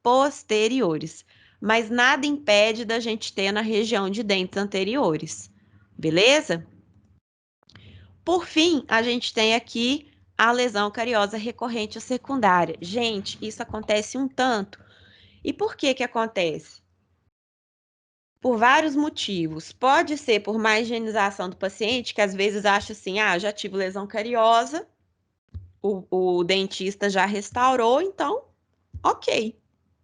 posteriores, mas nada impede da gente ter na região de dentes anteriores, beleza? Por fim, a gente tem aqui a lesão cariosa recorrente ou secundária. Gente, isso acontece um tanto. E por que que acontece? Por vários motivos. Pode ser por má higienização do paciente, que às vezes acha assim, já tive lesão cariosa, o dentista já restaurou, então, ok,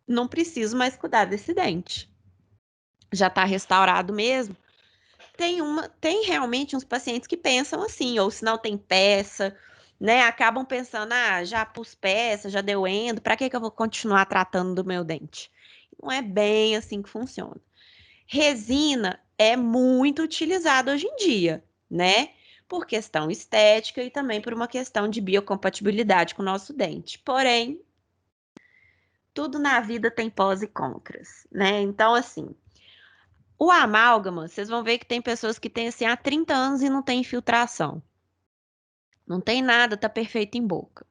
não preciso mais cuidar desse dente. Já está restaurado mesmo. Tem realmente uns pacientes que pensam assim, ou se não tem peça, né? Acabam pensando, já pus peça, já deu endo, para que que eu vou continuar tratando do meu dente? Não é bem assim que funciona. Resina é muito utilizada hoje em dia, né? Por questão estética e também por uma questão de biocompatibilidade com o nosso dente. Porém, tudo na vida tem pós e contras, né? Então, assim, o amálgama, vocês vão ver que tem pessoas que têm assim há 30 anos e não tem infiltração. Não tem nada, tá perfeito em boca.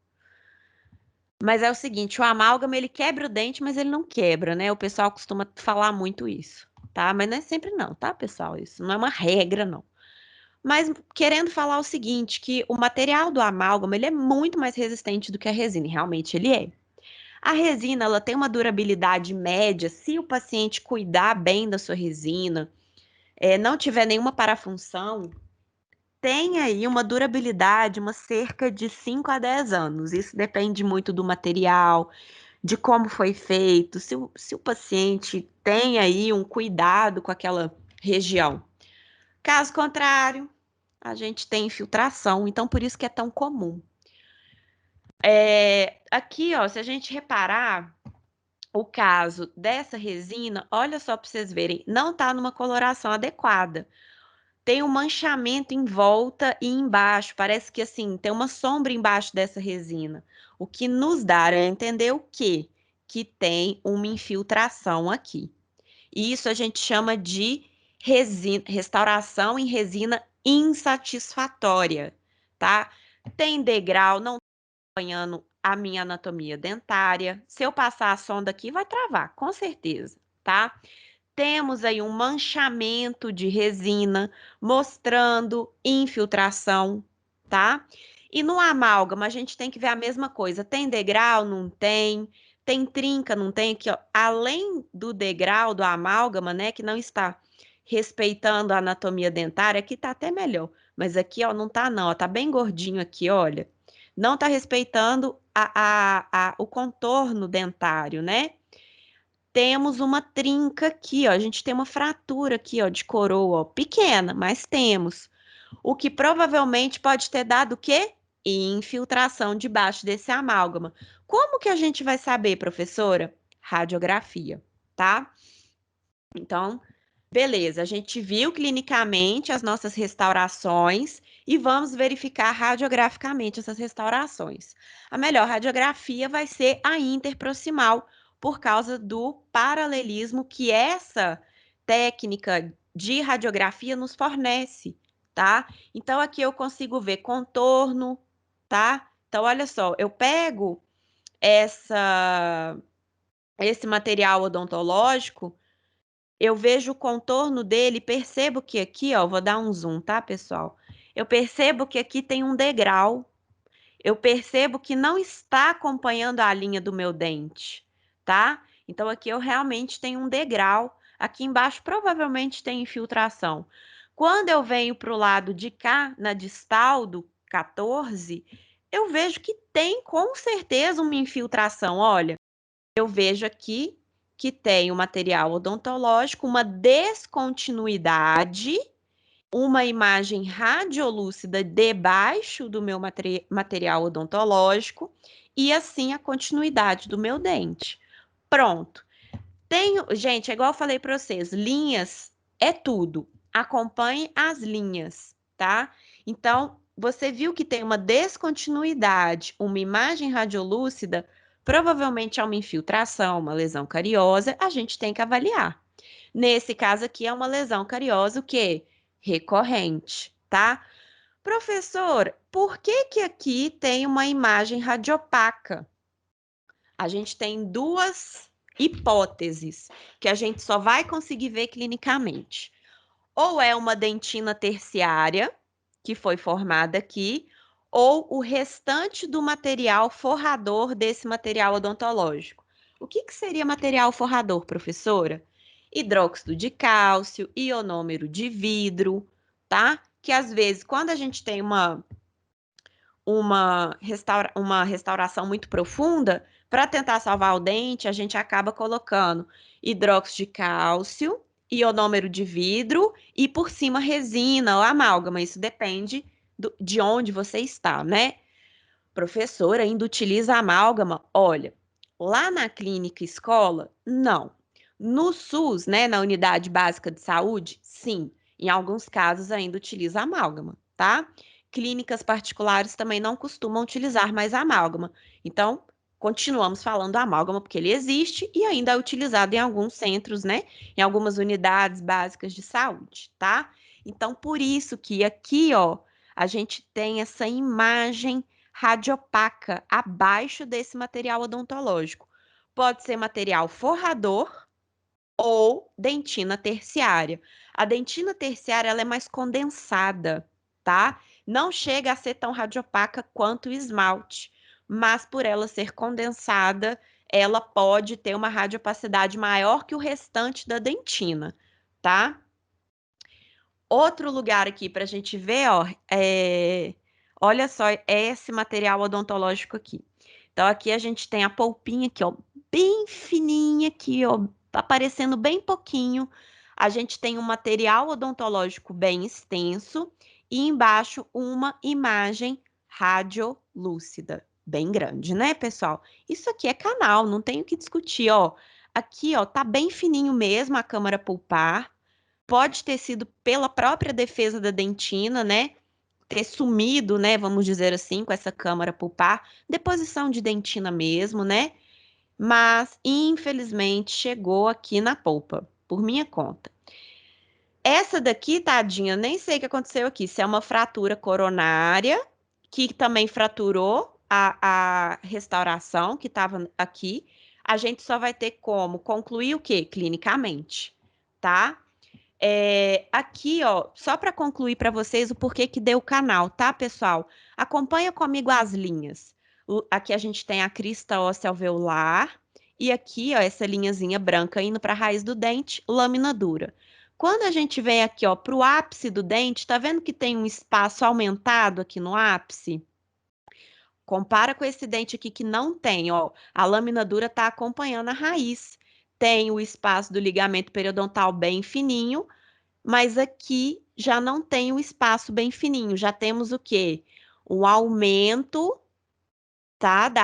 Mas é o seguinte, o amálgama ele quebra o dente, mas ele não quebra, né? O pessoal costuma falar muito isso, tá? Mas não é sempre não, tá, pessoal? Isso não é uma regra, não. Mas querendo falar o seguinte, que o material do amálgama ele é muito mais resistente do que a resina, e realmente ele é. A resina ela tem uma durabilidade média, se o paciente cuidar bem da sua resina, não tiver nenhuma parafunção, tem aí uma durabilidade, uma cerca de 5 a 10 anos. Isso depende muito do material, de como foi feito, se o paciente tem aí um cuidado com aquela região. Caso contrário, a gente tem infiltração, então por isso que é tão comum. Aqui, ó, se a gente reparar o caso dessa resina, olha só para vocês verem, não está numa coloração adequada. Tem um manchamento em volta e embaixo, parece que assim, tem uma sombra embaixo dessa resina. O que nos dá a entender o quê? Que tem uma infiltração aqui. E isso a gente chama de restauração em resina insatisfatória, tá? Tem degrau, não acompanhando a minha anatomia dentária. Se eu passar a sonda aqui, vai travar, com certeza, tá? Temos aí um manchamento de resina mostrando infiltração, tá? E no amálgama, a gente tem que ver a mesma coisa. Tem degrau? Não tem. Tem trinca? Não tem. Aqui, ó, além do degrau do amálgama, né, que não está respeitando a anatomia dentária, aqui tá até melhor. Mas aqui, ó, não tá não, ó, tá bem gordinho aqui, olha. Não tá respeitando o contorno dentário, né? Temos uma trinca aqui, ó. A gente tem uma fratura aqui, ó, de coroa, ó, pequena, mas temos. O que provavelmente pode ter dado o quê? Infiltração debaixo desse amálgama. Como que a gente vai saber, professora? Radiografia, tá? Então, beleza, a gente viu clinicamente as nossas restaurações e vamos verificar radiograficamente essas restaurações. A melhor radiografia vai ser a interproximal, por causa do paralelismo que essa técnica de radiografia nos fornece, tá? Então, aqui eu consigo ver contorno, tá? Então, olha só, eu pego esse material odontológico, eu vejo o contorno dele, percebo que aqui, ó, vou dar um zoom, tá, pessoal? Eu percebo que aqui tem um degrau. Eu percebo que não está acompanhando a linha do meu dente, tá? Então aqui eu realmente tenho um degrau. Aqui embaixo provavelmente tem infiltração. Quando eu venho para o lado de cá, na distal do 14, eu vejo que tem com certeza uma infiltração. Olha, eu vejo aqui que tem o material odontológico, uma descontinuidade, uma imagem radiolúcida debaixo do meu material odontológico e assim a continuidade do meu dente. Pronto. Tenho, gente, é igual eu falei para vocês, linhas é tudo. Acompanhe as linhas, tá? Então, você viu que tem uma descontinuidade, uma imagem radiolúcida, provavelmente é uma infiltração, uma lesão cariosa, a gente tem que avaliar. Nesse caso aqui é uma lesão cariosa, o quê? Recorrente, tá? Professor, por que que aqui tem uma imagem radiopaca? A gente tem duas hipóteses que a gente só vai conseguir ver clinicamente. Ou é uma dentina terciária, que foi formada aqui, ou o restante do material forrador desse material odontológico. O que que seria material forrador, professora? Hidróxido de cálcio, ionômero de vidro, tá? Que às vezes, quando a gente tem uma restauração muito profunda, para tentar salvar o dente, a gente acaba colocando hidróxido de cálcio, ionômero de vidro e por cima resina ou amálgama. Isso depende de onde você está, né? Professor, ainda utiliza amálgama? Olha, lá na clínica escola, não. No SUS, né, na unidade básica de saúde, sim. Em alguns casos ainda utiliza amálgama, tá? Clínicas particulares também não costumam utilizar mais amálgama. Então, continuamos falando amálgama porque ele existe e ainda é utilizado em alguns centros, né? Em algumas unidades básicas de saúde, tá? Então, por isso que aqui, ó, a gente tem essa imagem radiopaca abaixo desse material odontológico. Pode ser material forrador ou dentina terciária. A dentina terciária ela é mais condensada, tá? Não chega a ser tão radiopaca quanto o esmalte, mas por ela ser condensada, ela pode ter uma radiopacidade maior que o restante da dentina, tá? Outro lugar aqui para a gente ver, ó, olha só, é esse material odontológico aqui. Então, aqui a gente tem a polpinha aqui, ó, bem fininha aqui, ó, aparecendo bem pouquinho. A gente tem um material odontológico bem extenso e embaixo uma imagem radiolúcida, bem grande, né, pessoal? Isso aqui é canal, não tem o que discutir, ó. Aqui, ó, tá bem fininho mesmo a câmara pulpar. Pode ter sido pela própria defesa da dentina, né? Ter sumido, né? Vamos dizer assim, com essa câmara pulpar, deposição de dentina mesmo, né? Mas, infelizmente, chegou aqui na polpa, por minha conta. Essa daqui, tadinha, nem sei o que aconteceu aqui. Se é uma fratura coronária, que também fraturou a restauração que estava aqui, a gente só vai ter como concluir o quê? Clinicamente, tá? Aqui, ó, só para concluir para vocês o porquê que deu o canal, tá, pessoal? Acompanha comigo as linhas. Aqui a gente tem a crista óssea alveolar e aqui, ó, essa linhazinha branca indo para a raiz do dente, lâmina dura. Quando a gente vem aqui, ó, para o ápice do dente, tá vendo que tem um espaço aumentado aqui no ápice? Compara com esse dente aqui que não tem, ó. A lâmina dura tá acompanhando a raiz. Tem o espaço do ligamento periodontal bem fininho, mas aqui já não tem o espaço bem fininho, já temos o quê? Um aumento, tá? Da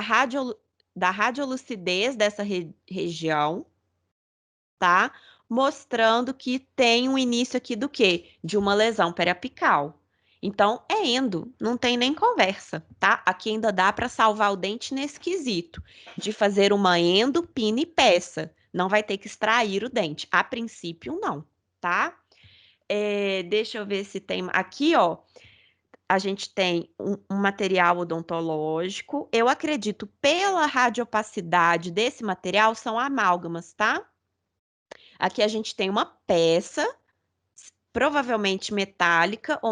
radiolucidez dessa região, tá? Mostrando que tem um início aqui do quê? De uma lesão periapical. Então, é endo, não tem nem conversa, tá? Aqui ainda dá para salvar o dente nesse quesito, de fazer uma endo, pina e peça. Não vai ter que extrair o dente. A princípio, não, tá? Deixa eu ver se tem. Aqui, ó, a gente tem um material odontológico. Eu acredito, pela radiopacidade desse material, são amálgamas, tá? Aqui a gente tem uma peça, provavelmente metálica ou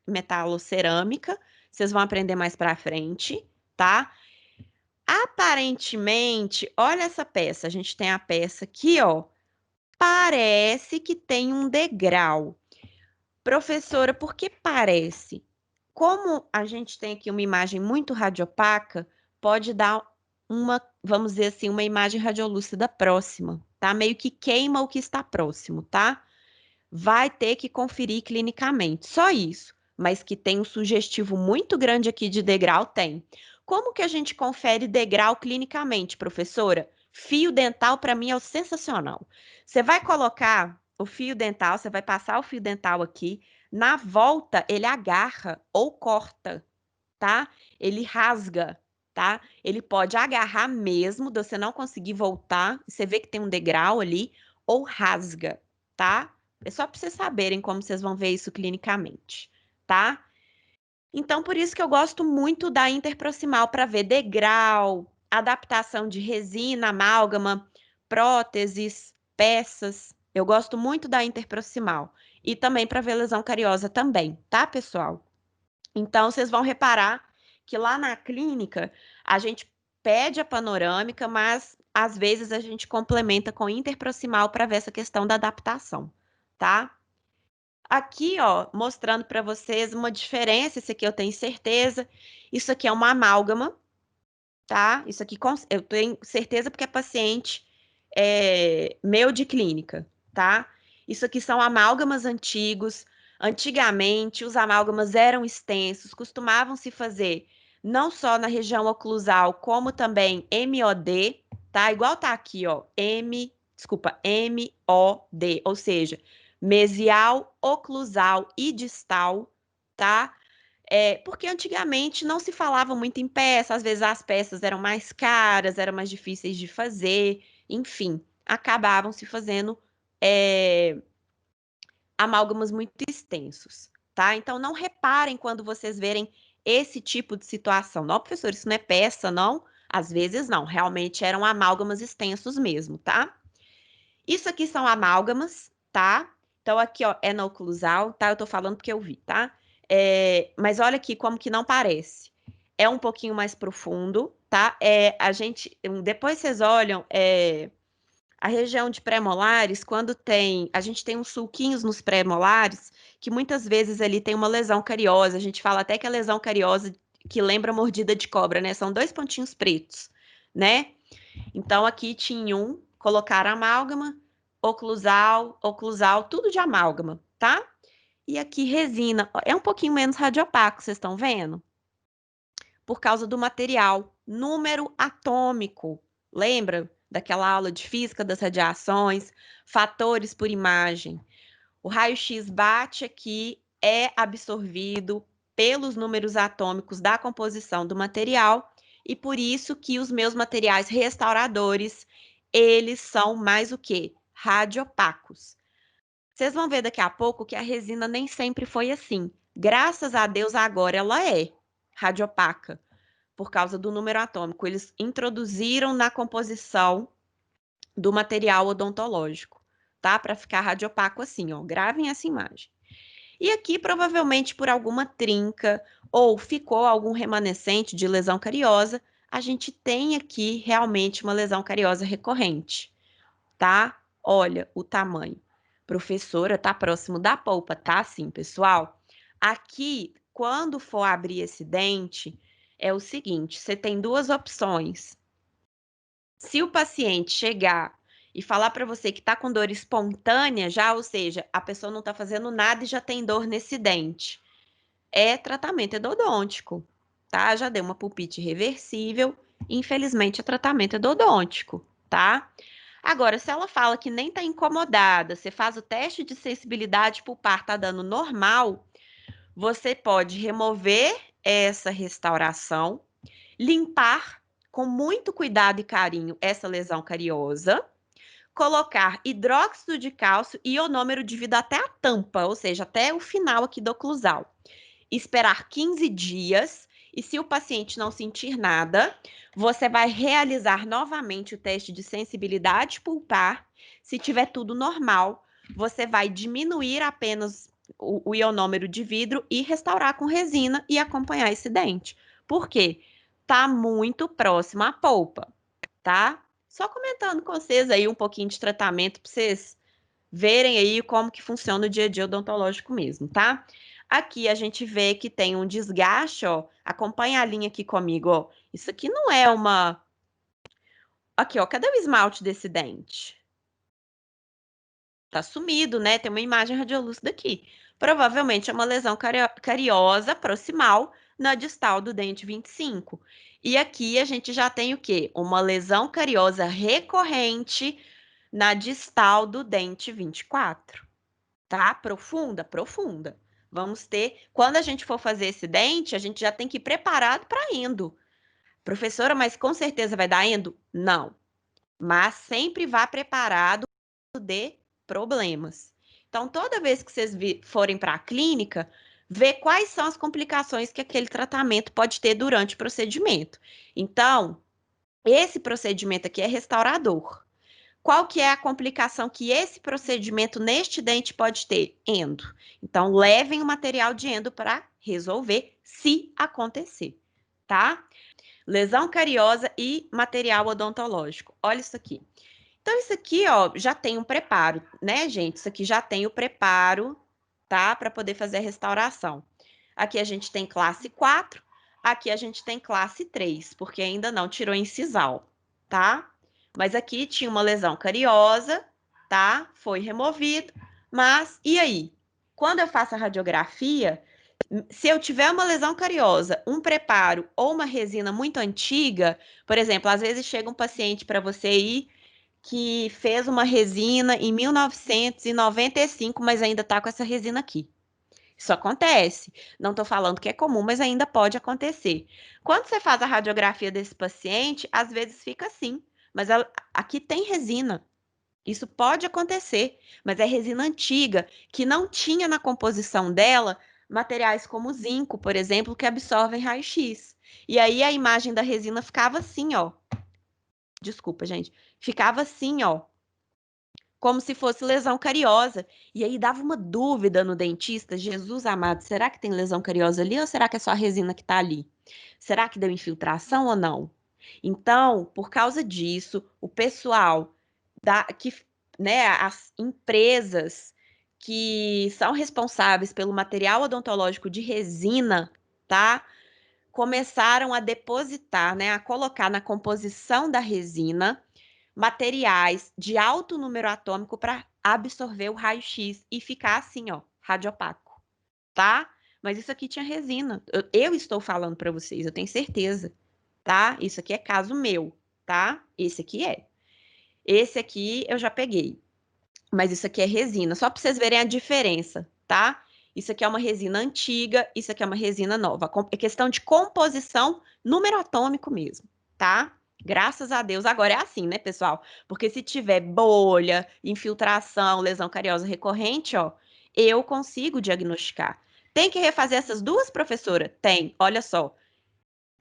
metalocerâmica. Vocês vão aprender mais pra frente, tá? Aparentemente, olha essa peça. A gente tem a peça aqui, ó. Parece que tem um degrau. Professora, por que parece? Como a gente tem aqui uma imagem muito radiopaca, pode dar uma, vamos dizer assim, uma imagem radiolúcida próxima, tá? Meio que queima o que está próximo, tá? Vai ter que conferir clinicamente, só isso. Mas que tem um sugestivo muito grande aqui de degrau, tem. Como que a gente confere degrau clinicamente, professora? Fio dental, para mim, é o sensacional. Você vai colocar o fio dental, você vai passar o fio dental aqui, na volta ele agarra ou corta, tá? Ele rasga, tá? Ele pode agarrar mesmo, de você não conseguir voltar, você vê que tem um degrau ali, ou rasga, tá? É só para vocês saberem como vocês vão ver isso clinicamente, tá? Então, por isso que eu gosto muito da interproximal para ver degrau, adaptação de resina, amálgama, próteses, peças. Eu gosto muito da interproximal. E também para ver lesão cariosa também, tá, pessoal? Então, vocês vão reparar que lá na clínica a gente pede a panorâmica, mas às vezes a gente complementa com interproximal para ver essa questão da adaptação, tá? Aqui, ó, mostrando para vocês uma diferença, esse aqui eu tenho certeza. Isso aqui é uma amálgama, tá? Isso aqui eu tenho certeza porque é paciente meu de clínica, tá? Isso aqui são amálgamas antigos. Antigamente, os amálgamas eram extensos, costumavam se fazer não só na região oclusal, como também MOD, tá? Igual tá aqui, ó, MOD, ou seja, mesial, oclusal e distal, tá? Porque antigamente não se falava muito em peça, às vezes as peças eram mais caras, eram mais difíceis de fazer, enfim, acabavam se fazendo é, amálgamas muito extensos, tá? Então não reparem quando vocês verem esse tipo de situação. Não, professor, isso não é peça, não? Às vezes não, realmente eram amálgamas extensos mesmo, tá? Isso aqui são amálgamas, tá? Então, aqui, ó, é na oclusal, tá? Eu tô falando porque eu vi, tá? Mas olha aqui como que não parece. É um pouquinho mais profundo, tá? Depois vocês olham, a região de pré-molares, quando tem, a gente tem uns sulquinhos nos pré-molares, que muitas vezes ali tem uma lesão cariosa. A gente fala até que é lesão cariosa que lembra mordida de cobra, né? São dois pontinhos pretos, né? Então, aqui tinha colocar amálgama, oclusal, oclusal, tudo de amálgama, tá? E aqui resina, é um pouquinho menos radiopaco, vocês estão vendo? Por causa do material, número atômico. Lembra daquela aula de física das radiações, fatores por imagem? O raio-x bate aqui, é absorvido pelos números atômicos da composição do material e por isso que os meus materiais restauradores, eles são mais o quê? Radiopacos. Vocês vão ver daqui a pouco que a resina nem sempre foi assim. Graças a Deus agora ela é radiopaca por causa do número atômico. Eles introduziram na composição do material odontológico, tá? Para ficar radiopaco assim, ó. Gravem essa imagem. E aqui, provavelmente por alguma trinca ou ficou algum remanescente de lesão cariosa, a gente tem aqui realmente uma lesão cariosa recorrente, tá? Olha o tamanho. Professora, tá próximo da polpa, tá? Assim, pessoal. Aqui, quando for abrir esse dente, é o seguinte: você tem duas opções. Se o paciente chegar e falar para você que está com dor espontânea já, ou seja, a pessoa não está fazendo nada e já tem dor nesse dente, é tratamento endodôntico, tá? Já deu uma pulpite reversível, infelizmente é tratamento endodôntico, tá? Agora, se ela fala que nem está incomodada, você faz o teste de sensibilidade pulpar, tá dando normal, você pode remover essa restauração, limpar com muito cuidado e carinho essa lesão cariosa, colocar hidróxido de cálcio e ionômero de vidro até a tampa, ou seja, até o final aqui do oclusal. Esperar 15 dias e se o paciente não sentir nada, você vai realizar novamente o teste de sensibilidade pulpar. Se tiver tudo normal, você vai diminuir apenas o ionômero de vidro e restaurar com resina e acompanhar esse dente. Por quê? Tá muito próximo à polpa, tá? Só comentando com vocês aí um pouquinho de tratamento para vocês verem aí como que funciona o dia a dia odontológico mesmo, tá? Aqui a gente vê que tem um desgaste, ó. Acompanha a linha aqui comigo, ó. Isso aqui não é uma... Aqui, ó. Cadê o esmalte desse dente? Tá sumido, né? Tem uma imagem radiolúcida aqui. Provavelmente é uma lesão cariosa proximal na distal do dente 25. E aqui a gente já tem o quê? Uma lesão cariosa recorrente na distal do dente 24. Tá? Profunda? Profunda. Vamos ter. Quando a gente for fazer esse dente, a gente já tem que ir preparado para endo. Professora, mas com certeza vai dar endo? Não. Mas sempre vá preparado de problemas. Então, toda vez que vocês forem para a clínica, vê quais são as complicações que aquele tratamento pode ter durante o procedimento. Então, esse procedimento aqui é restaurador. Qual que é a complicação que esse procedimento neste dente pode ter? Endo. Então, levem o material de endo para resolver, se acontecer, tá? Lesão cariosa e material odontológico. Olha isso aqui. Então, isso aqui, ó, já tem um preparo, né, gente? Isso aqui já tem o preparo, tá? Para poder fazer a restauração. Aqui a gente tem classe 4, aqui a gente tem classe 3, porque ainda não tirou incisal, tá? Mas aqui tinha uma lesão cariosa, tá? Foi removido, mas e aí? Quando eu faço a radiografia, se eu tiver uma lesão cariosa, um preparo ou uma resina muito antiga, por exemplo, às vezes chega um paciente para você ir que fez uma resina em 1995, mas ainda está com essa resina aqui. Isso acontece. Não estou falando que é comum, mas ainda pode acontecer. Quando você faz a radiografia desse paciente, às vezes fica assim, mas aqui tem resina. Isso pode acontecer, mas é resina antiga, que não tinha na composição dela materiais como zinco, por exemplo, que absorvem raio-x. E aí a imagem da resina ficava assim, ó. Desculpa, gente. Ficava assim, ó, como se fosse lesão cariosa. E aí dava uma dúvida no dentista, Jesus amado, será que tem lesão cariosa ali ou será que é só a resina que tá ali? Será que deu infiltração ou não? Então, por causa disso, o pessoal que, né, as empresas que são responsáveis pelo material odontológico de resina, tá? Começaram a depositar, né, a colocar na composição da resina materiais de alto número atômico para absorver o raio-x e ficar assim, ó, radiopaco, tá? Mas isso aqui tinha resina. Eu estou falando para vocês, eu tenho certeza, tá? Isso aqui é caso meu, tá? Esse aqui é. Esse aqui eu já peguei. Mas isso aqui é resina, só para vocês verem a diferença, tá? Isso aqui é uma resina antiga, isso aqui é uma resina nova. É questão de composição, número atômico mesmo, tá? Graças a Deus, agora é assim, né, pessoal? Porque se tiver bolha, infiltração, lesão cariosa recorrente, ó, eu consigo diagnosticar. Tem que refazer essas duas, professora? Tem, olha só.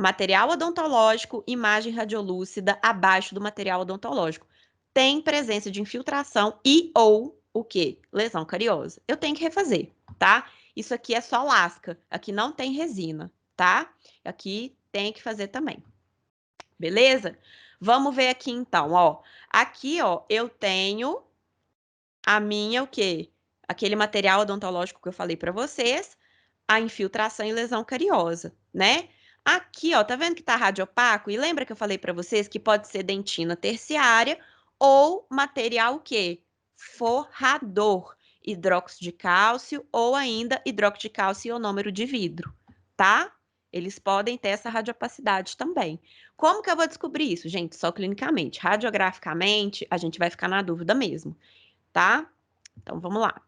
Material odontológico, imagem radiolúcida abaixo do material odontológico. Tem presença de infiltração e ou o quê? Lesão cariosa. Eu tenho que refazer, tá? Isso aqui é só lasca. Aqui não tem resina, tá? Aqui tem que fazer também. Beleza? Vamos ver aqui então, ó. Aqui, ó, eu tenho a minha o quê? Aquele material odontológico que eu falei para vocês, a infiltração e lesão cariosa, né? Aqui, ó, tá vendo que tá radiopaco? E lembra que eu falei para vocês que pode ser dentina terciária ou material o quê? Forrador, hidróxido de cálcio ou ainda hidróxido de cálcio ionômero de vidro, tá? Eles podem ter essa radiopacidade também. Como que eu vou descobrir isso, gente? Só clinicamente. Radiograficamente, a gente vai ficar na dúvida mesmo, tá? Então, vamos lá.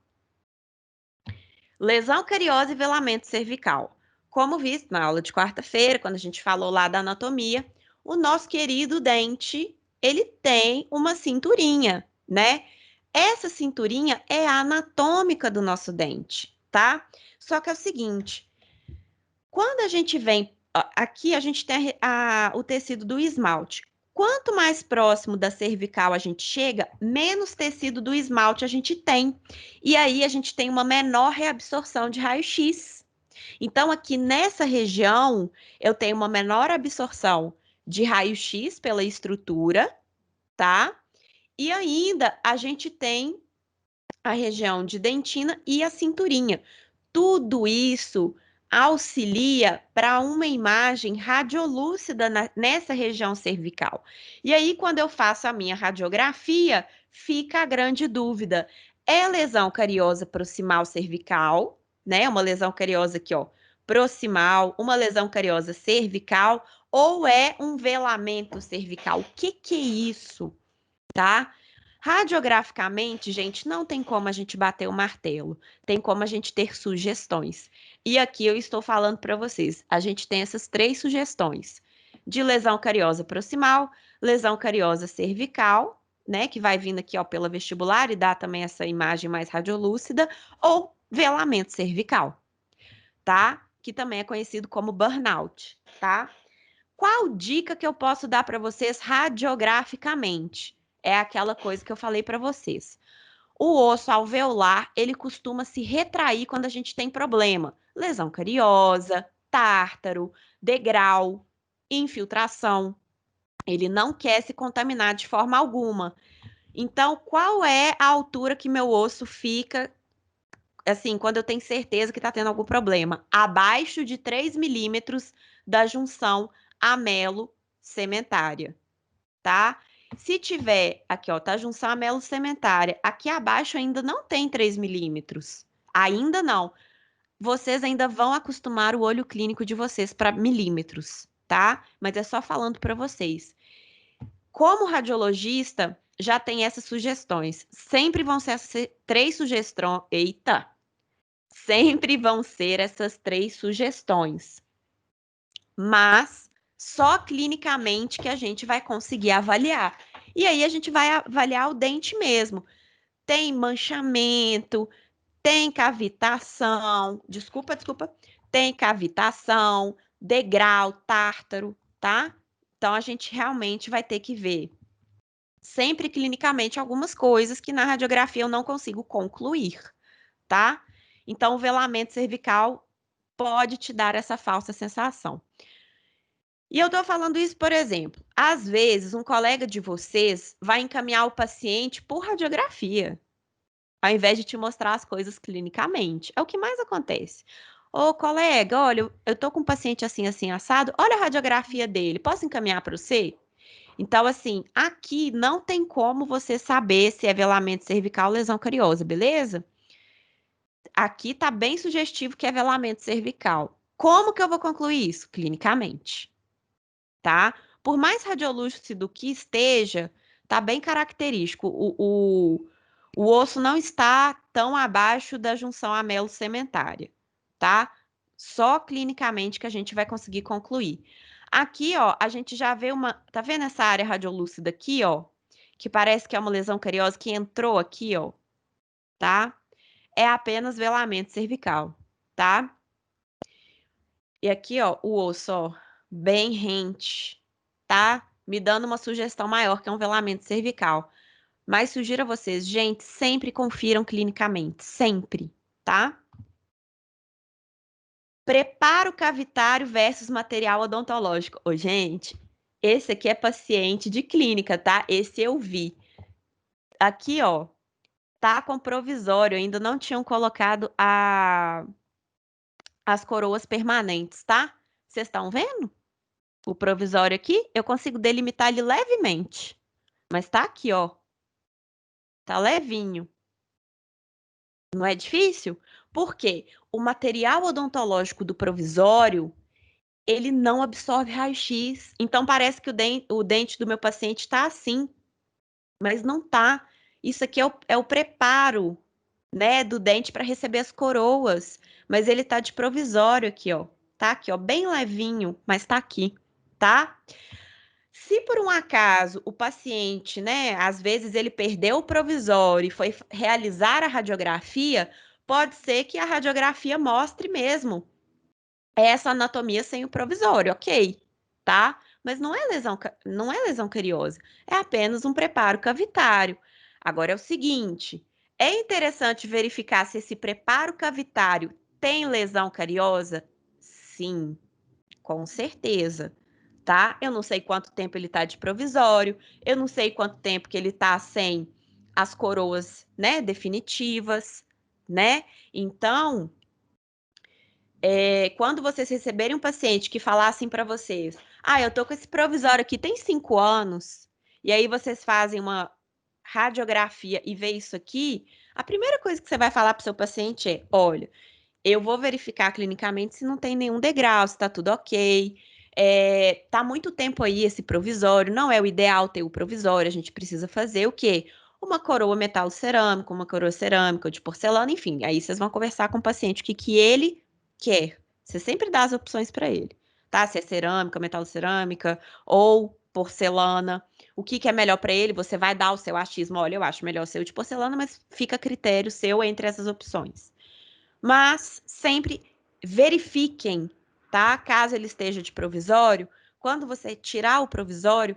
Lesão cariosa e velamento cervical. Como visto na aula de quarta-feira, quando a gente falou lá da anatomia, o nosso querido dente, ele tem uma cinturinha, né? Essa cinturinha é a anatômica do nosso dente, tá? Só que é o seguinte, quando a gente vem, aqui a gente tem o tecido do esmalte. Quanto mais próximo da cervical a gente chega, menos tecido do esmalte a gente tem. E aí a gente tem uma menor reabsorção de raio-x. Então, aqui nessa região, eu tenho uma menor absorção de raio-x pela estrutura, tá? E ainda a gente tem a região de dentina e a cinturinha. tudo isso auxilia para uma imagem radiolúcida nessa região cervical. E aí, quando eu faço a minha radiografia, fica a grande dúvida: é lesão cariosa proximal cervical, né? Uma lesão cariosa aqui, ó, proximal, uma lesão cariosa cervical, ou é um velamento cervical? O que que é isso, tá? Radiograficamente, gente, não tem como a gente bater o martelo, tem como a gente ter sugestões. E aqui eu estou falando para vocês, a gente tem essas 3 sugestões: de lesão cariosa proximal, lesão cariosa cervical, né, que vai vindo aqui, ó, pela vestibular e dá também essa imagem mais radiolúcida, ou velamento cervical, tá? Que também é conhecido como burnout, tá? Qual dica que eu posso dar para vocês radiograficamente? É aquela coisa que eu falei para vocês. O osso alveolar, ele costuma se retrair quando a gente tem problema. Lesão cariosa, tártaro, degrau, infiltração. Ele não quer se contaminar de forma alguma. Então, qual é a altura que meu osso fica, assim, quando eu tenho certeza que está tendo algum problema? Abaixo de 3 milímetros da junção amelo-sementária, tá? Se tiver aqui, ó, tá a junção amelo-sementária, aqui abaixo ainda não tem 3 milímetros. Ainda não. Vocês ainda vão acostumar o olho clínico de vocês para milímetros, tá? Mas é só falando para vocês. Como radiologista, já tem essas sugestões. Sempre vão ser essas 3 sugestões. Eita! Sempre vão ser essas 3 sugestões. Mas só clinicamente que a gente vai conseguir avaliar. E aí a gente vai avaliar o dente mesmo. Tem manchamento, tem cavitação, desculpa, tem cavitação, degrau, tártaro, tá? Então a gente realmente vai ter que ver sempre clinicamente algumas coisas que na radiografia eu não consigo concluir, tá? Então o velamento cervical pode te dar essa falsa sensação. E eu tô falando isso, por exemplo, às vezes um colega de vocês vai encaminhar o paciente por radiografia, ao invés de te mostrar as coisas clinicamente. É o que mais acontece. Ô, colega, olha, eu tô com um paciente assim, assim, assado, olha a radiografia dele, posso encaminhar para você? Então, assim, aqui não tem como você saber se é velamento cervical ou lesão cariosa, beleza? Aqui tá bem sugestivo que é velamento cervical. Como que eu vou concluir isso? Clinicamente, tá? Por mais radiolúcido que esteja, tá bem característico. O osso não está tão abaixo da junção amelo-sementária, tá? Só clinicamente que a gente vai conseguir concluir. Aqui, ó, a gente já vê uma. Tá vendo essa área radiolúcida aqui, ó? Que parece que é uma lesão cariosa que entrou aqui, ó, tá? É apenas velamento cervical, tá? E aqui, ó, o osso, ó, bem rente, tá? Me dando uma sugestão maior, que é um velamento cervical. Mas sugiro a vocês, gente, sempre confiram clinicamente, sempre, tá? Preparo cavitário versus material odontológico. Ô, gente, esse aqui é paciente de clínica, tá? Esse eu vi. Aqui, ó, tá com provisório, ainda não tinham colocado as coroas permanentes, tá? Vocês estão vendo? O provisório aqui, eu consigo delimitar ele levemente. Mas tá aqui, ó. Tá levinho. Não é difícil? Por quê? O material odontológico do provisório, ele não absorve raio-x. Então parece que o dente do meu paciente está assim, mas não tá. Isso aqui é o preparo, né, do dente para receber as coroas. Mas ele tá de provisório aqui, ó. Tá aqui, ó, bem levinho, mas tá aqui, tá? Se por um acaso o paciente, né, às vezes ele perdeu o provisório e foi realizar a radiografia, pode ser que a radiografia mostre mesmo essa anatomia sem o provisório, ok, tá? Mas não é lesão cariosa, é apenas um preparo cavitário. Agora é o seguinte, é interessante verificar se esse preparo cavitário tem lesão cariosa? Sim, com certeza, tá? Eu não sei quanto tempo ele tá de provisório, eu não sei quanto tempo que ele tá sem as coroas, né, definitivas, né? Então, quando vocês receberem um paciente que falar assim para vocês, eu tô com esse provisório aqui tem 5 anos, e aí vocês fazem uma radiografia e vê isso aqui, a primeira coisa que você vai falar para o seu paciente é, olha, eu vou verificar clinicamente se não tem nenhum degrau, se está tudo ok. Tá muito tempo aí esse provisório, não é o ideal ter o provisório, a gente precisa fazer o quê? Uma coroa metal-cerâmica, uma coroa cerâmica ou de porcelana, enfim. Aí vocês vão conversar com o paciente o que, que ele quer. Você sempre dá as opções para ele, tá? Se é cerâmica, metal-cerâmica ou porcelana. O que, que é melhor para ele? Você vai dar o seu achismo. Olha, eu acho melhor o seu de porcelana, mas fica a critério seu entre essas opções. Mas sempre verifiquem, tá? Caso ele esteja de provisório, quando você tirar o provisório,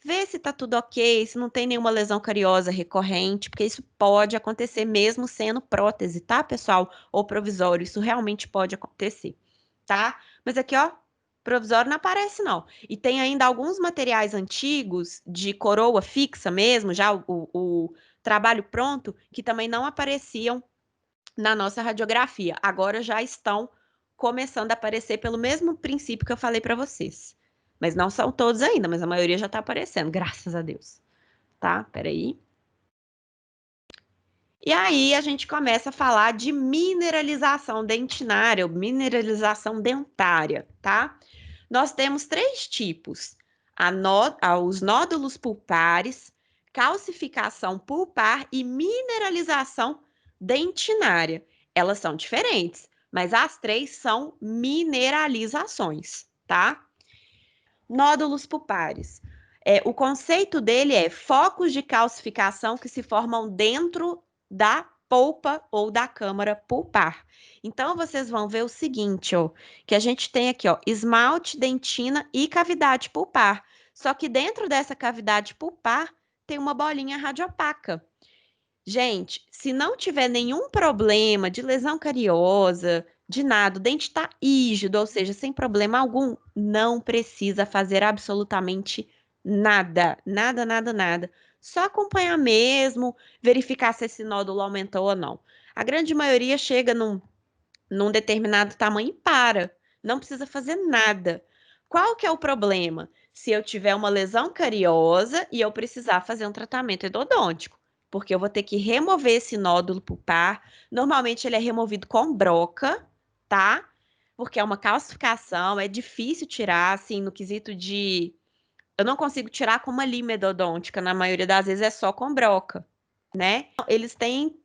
vê se tá tudo ok, se não tem nenhuma lesão cariosa recorrente, porque isso pode acontecer mesmo sendo prótese, tá, pessoal? Ou provisório, isso realmente pode acontecer, tá? Mas aqui, ó, provisório não aparece, não. E tem ainda alguns materiais antigos de coroa fixa mesmo, já o trabalho pronto, que também não apareciam na nossa radiografia. Agora já estão começando a aparecer pelo mesmo princípio que eu falei para vocês. Mas não são todos ainda, mas a maioria já está aparecendo, graças a Deus. Tá? Peraí. E aí a gente começa a falar de mineralização dentinária ou mineralização dentária, tá? Nós temos 3 tipos: os nódulos pulpares, calcificação pulpar e mineralização dentinária. Elas são diferentes, mas as 3 são mineralizações, tá? Nódulos pulpares. O conceito dele é focos de calcificação que se formam dentro da polpa ou da câmara pulpar. Então, vocês vão ver o seguinte, ó, que a gente tem aqui, ó, esmalte, dentina e cavidade pulpar. Só que dentro dessa cavidade pulpar tem uma bolinha radiopaca. Gente, se não tiver nenhum problema de lesão cariosa, de nada, o dente está rígido, ou seja, sem problema algum, não precisa fazer absolutamente nada, nada, nada, nada. Só acompanhar mesmo, verificar se esse nódulo aumentou ou não. A grande maioria chega num determinado tamanho e para. Não precisa fazer nada. Qual que é o problema? Se eu tiver uma lesão cariosa e eu precisar fazer um tratamento endodôntico, porque eu vou ter que remover esse nódulo pulpar. Normalmente ele é removido com broca, tá? Porque é uma calcificação, é difícil tirar, assim, no quesito de... Eu não consigo tirar com uma lima endodôntica, na maioria das vezes é só com broca, né? Eles têm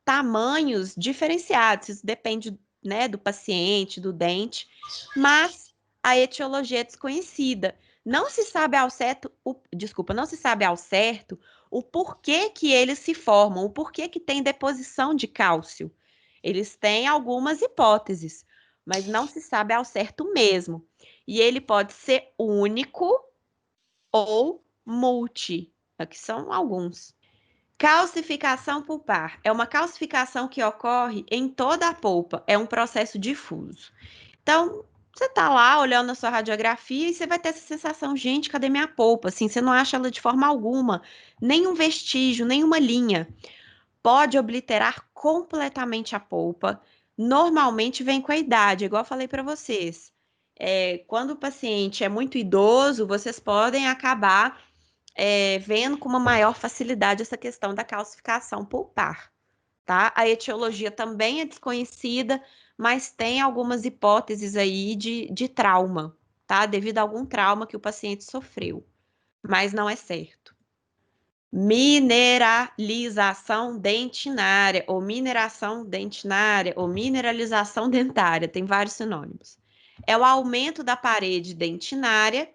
tamanhos diferenciados, isso depende, né, do paciente, do dente, mas a etiologia é desconhecida. Não se sabe ao certo, desculpa, não se sabe ao certo o porquê que eles se formam, o porquê que tem deposição de cálcio. Eles têm algumas hipóteses, mas não se sabe ao certo mesmo. E ele pode ser único ou multi. Aqui são alguns. Calcificação pulpar é uma calcificação que ocorre em toda a polpa, é um processo difuso. Então, você está lá olhando a sua radiografia e você vai ter essa sensação, gente, cadê minha polpa? Assim, você não acha ela de forma alguma, nenhum vestígio, nenhuma linha. Pode obliterar completamente a polpa. Normalmente vem com a idade, igual eu falei para vocês. Quando o paciente é muito idoso, vocês podem acabar vendo com uma maior facilidade essa questão da calcificação pulpar, tá? A etiologia também é desconhecida, mas tem algumas hipóteses aí de trauma, tá? Devido a algum trauma que o paciente sofreu, mas não é certo. Mineralização dentinária, ou mineração dentinária, ou mineralização dentária, tem vários sinônimos. É o aumento da parede dentinária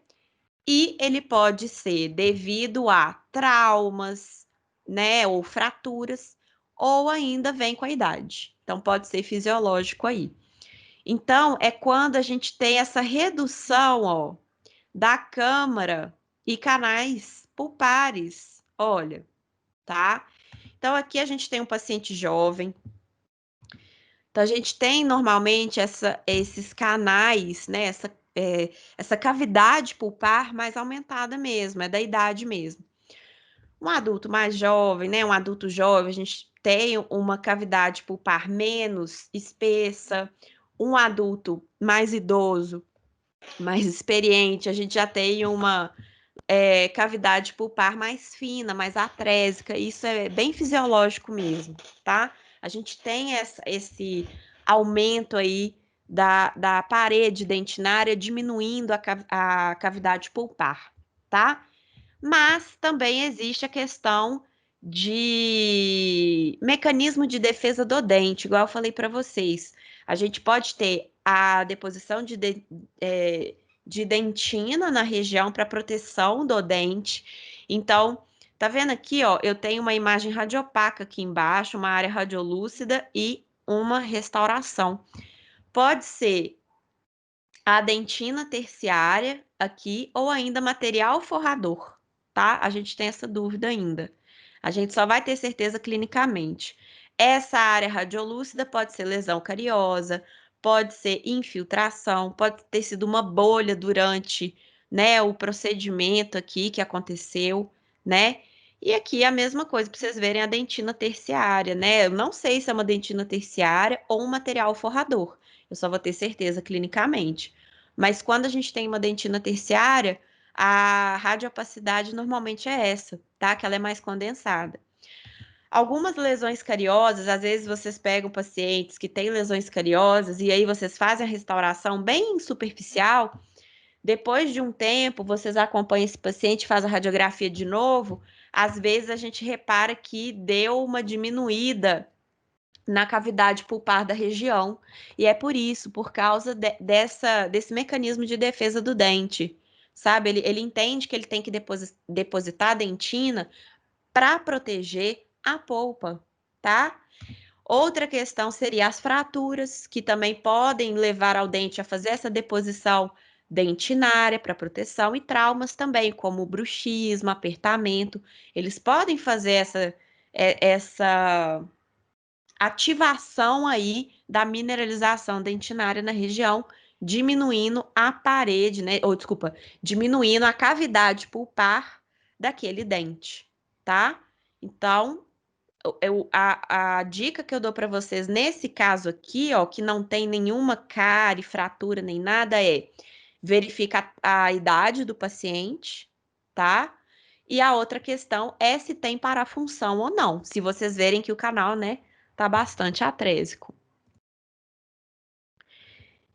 e ele pode ser devido a traumas, né, ou fraturas, ou ainda vem com a idade. Então, pode ser fisiológico aí. Então, é quando a gente tem essa redução, ó, da câmara e canais pulpares. Olha, tá? Então, aqui a gente tem um paciente jovem. Então, a gente tem normalmente esses canais, né? Essa cavidade pulpar mais aumentada mesmo, é da idade mesmo. Um adulto mais jovem, né? Um adulto jovem, a gente tem uma cavidade pulpar menos espessa, um adulto mais idoso, mais experiente, a gente já tem uma cavidade pulpar mais fina, mais atrésica. Isso é bem fisiológico mesmo, tá? A gente tem esse aumento aí da parede dentinária diminuindo a cavidade pulpar, tá? Mas também existe a questão de mecanismo de defesa do dente, igual eu falei para vocês. A gente pode ter a deposição de dentina na região para proteção do dente. Então, tá vendo aqui, ó? Eu tenho uma imagem radiopaca aqui embaixo, uma área radiolúcida e uma restauração. Pode ser a dentina terciária aqui ou ainda material forrador, tá? A gente tem essa dúvida ainda. A gente só vai ter certeza clinicamente. Essa área radiolúcida pode ser lesão cariosa, pode ser infiltração, pode ter sido uma bolha durante, né, o procedimento aqui que aconteceu, né? E aqui a mesma coisa, para vocês verem a dentina terciária, né? Eu não sei se é uma dentina terciária ou um material forrador. Eu só vou ter certeza clinicamente. Mas quando a gente tem uma dentina terciária, a radiopacidade normalmente é essa, tá? Que ela é mais condensada. Algumas lesões cariosas, às vezes vocês pegam pacientes que têm lesões cariosas e aí vocês fazem a restauração bem superficial. Depois de um tempo, vocês acompanham esse paciente, faz a radiografia de novo. Às vezes a gente repara que deu uma diminuída na cavidade pulpar da região. E é por isso, por causa desse mecanismo de defesa do dente. Sabe? Ele entende que ele tem que depositar a dentina para proteger a polpa, tá? Outra questão seria as fraturas, que também podem levar ao dente a fazer essa deposição dentinária para proteção, e traumas também, como o bruxismo, apertamento. Eles podem fazer essa ativação aí da mineralização dentinária na região, diminuindo a parede, né? Ou desculpa, diminuindo a cavidade pulpar daquele dente, tá? Então, a dica que eu dou para vocês nesse caso aqui, ó, que não tem nenhuma cárie, fratura nem nada, é verificar a idade do paciente, tá? E a outra questão é se tem parafunção ou não. Se vocês verem que o canal, né, tá bastante atrésico.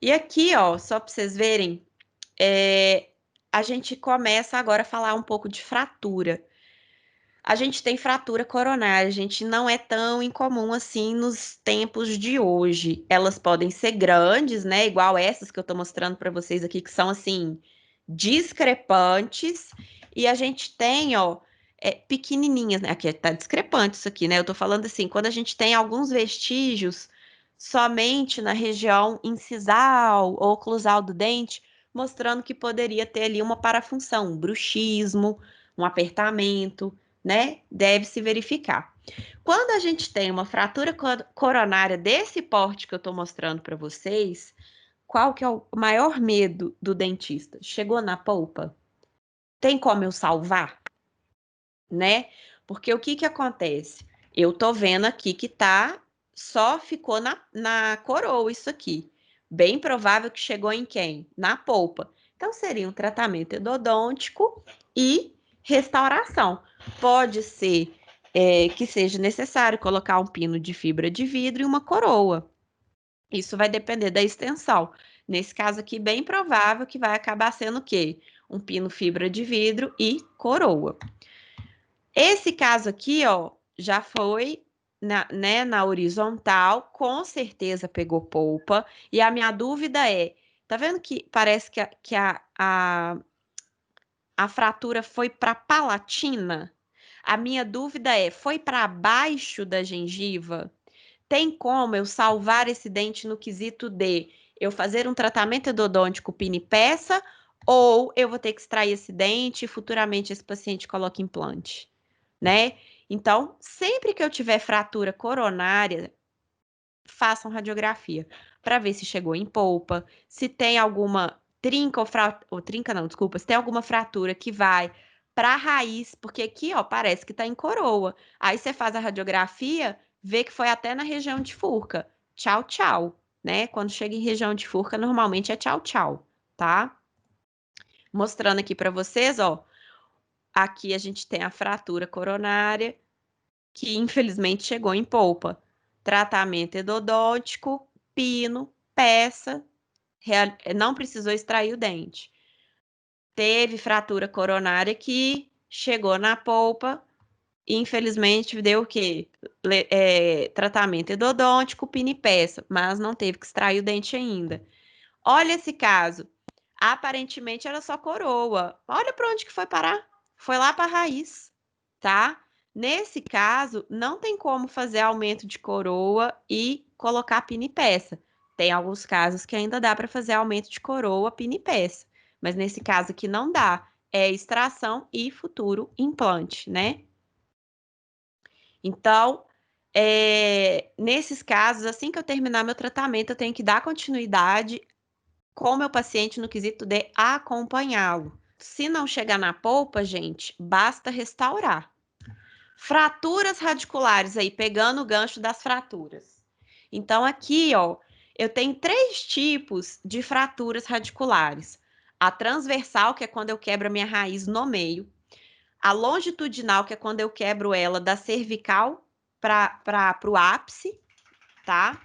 E aqui, ó, só para vocês verem, a gente começa agora a falar um pouco de fratura. A gente tem fratura coronária, gente, não é tão incomum assim nos tempos de hoje. Elas podem ser grandes, né? Igual essas que eu tô mostrando para vocês aqui, que são assim, discrepantes. E a gente tem, ó, pequenininhas, né? Aqui tá discrepante isso aqui, né? Eu tô falando assim, quando a gente tem alguns vestígios somente na região incisal ou oclusal do dente, mostrando que poderia ter ali uma parafunção, um bruxismo, um apertamento, né? Deve se verificar. Quando a gente tem uma fratura coronária desse porte que eu estou mostrando para vocês, qual que é o maior medo do dentista? Chegou na polpa? Tem como eu salvar? Né? Porque o que que acontece? Eu tô vendo aqui que tá, só ficou na coroa isso aqui. Bem provável que chegou em quem? Na polpa. Então seria um tratamento endodôntico e restauração. Pode ser que seja necessário colocar um pino de fibra de vidro e uma coroa. Isso vai depender da extensão. Nesse caso aqui, bem provável que vai acabar sendo o quê? Um pino fibra de vidro e coroa. Esse caso aqui, ó, já foi né, na horizontal, com certeza pegou polpa. E a minha dúvida é, tá vendo que parece que a fratura foi para palatina? A minha dúvida é, foi para baixo da gengiva? Tem como eu salvar esse dente no quesito de eu fazer um tratamento endodôntico pinipeça ou eu vou ter que extrair esse dente e futuramente esse paciente coloca implante, né? Então, sempre que eu tiver fratura coronária, façam radiografia para ver se chegou em polpa, se tem alguma trinca ou trinca não, desculpa, se tem alguma fratura que vai para a raiz, porque aqui, ó, parece que tá em coroa. Aí você faz a radiografia, vê que foi até na região de furca. Tchau, tchau. né? Quando chega em região de Furca, normalmente é tchau, tchau, tá? Mostrando aqui para vocês, ó. Aqui a gente tem a fratura coronária, que infelizmente chegou em polpa. Tratamento endodôntico, pino, peça, não precisou extrair o dente. Teve fratura coronária que chegou na polpa, e infelizmente deu o quê? Tratamento endodôntico, pino e peça, mas não teve que extrair o dente ainda. Olha esse caso. Aparentemente era só coroa. Olha para onde que foi parar. Foi lá para a raiz, tá? Nesse caso, não tem como fazer aumento de coroa e colocar pino e peça. Tem alguns casos que ainda dá para fazer aumento de coroa, pino e peça. Mas nesse caso aqui não dá. É extração e futuro implante, né? Então, nesses casos, assim que eu terminar meu tratamento, eu tenho que dar continuidade com o meu paciente no quesito de acompanhá-lo. Se não chegar na polpa, gente, basta restaurar. Fraturas radiculares aí, pegando o gancho das fraturas. Então, aqui, ó, eu tenho 3 tipos de fraturas radiculares. A transversal, que é quando eu quebro a minha raiz no meio. A longitudinal, que é quando eu quebro ela da cervical para o ápice, tá?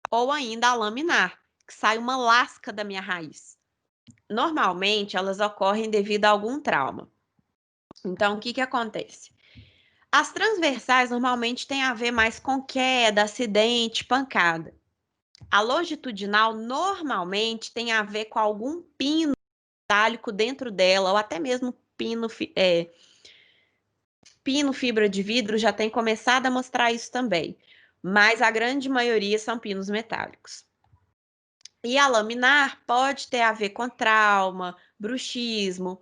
Ou ainda a laminar, que sai uma lasca da minha raiz. Normalmente, elas ocorrem devido a algum trauma. Então, o que que acontece? As transversais normalmente têm a ver mais com queda, acidente, pancada. A longitudinal normalmente tem a ver com algum pino metálico dentro dela, ou até mesmo pino fibra de vidro já tem começado a mostrar isso também. Mas a grande maioria são pinos metálicos. E a laminar pode ter a ver com trauma, bruxismo,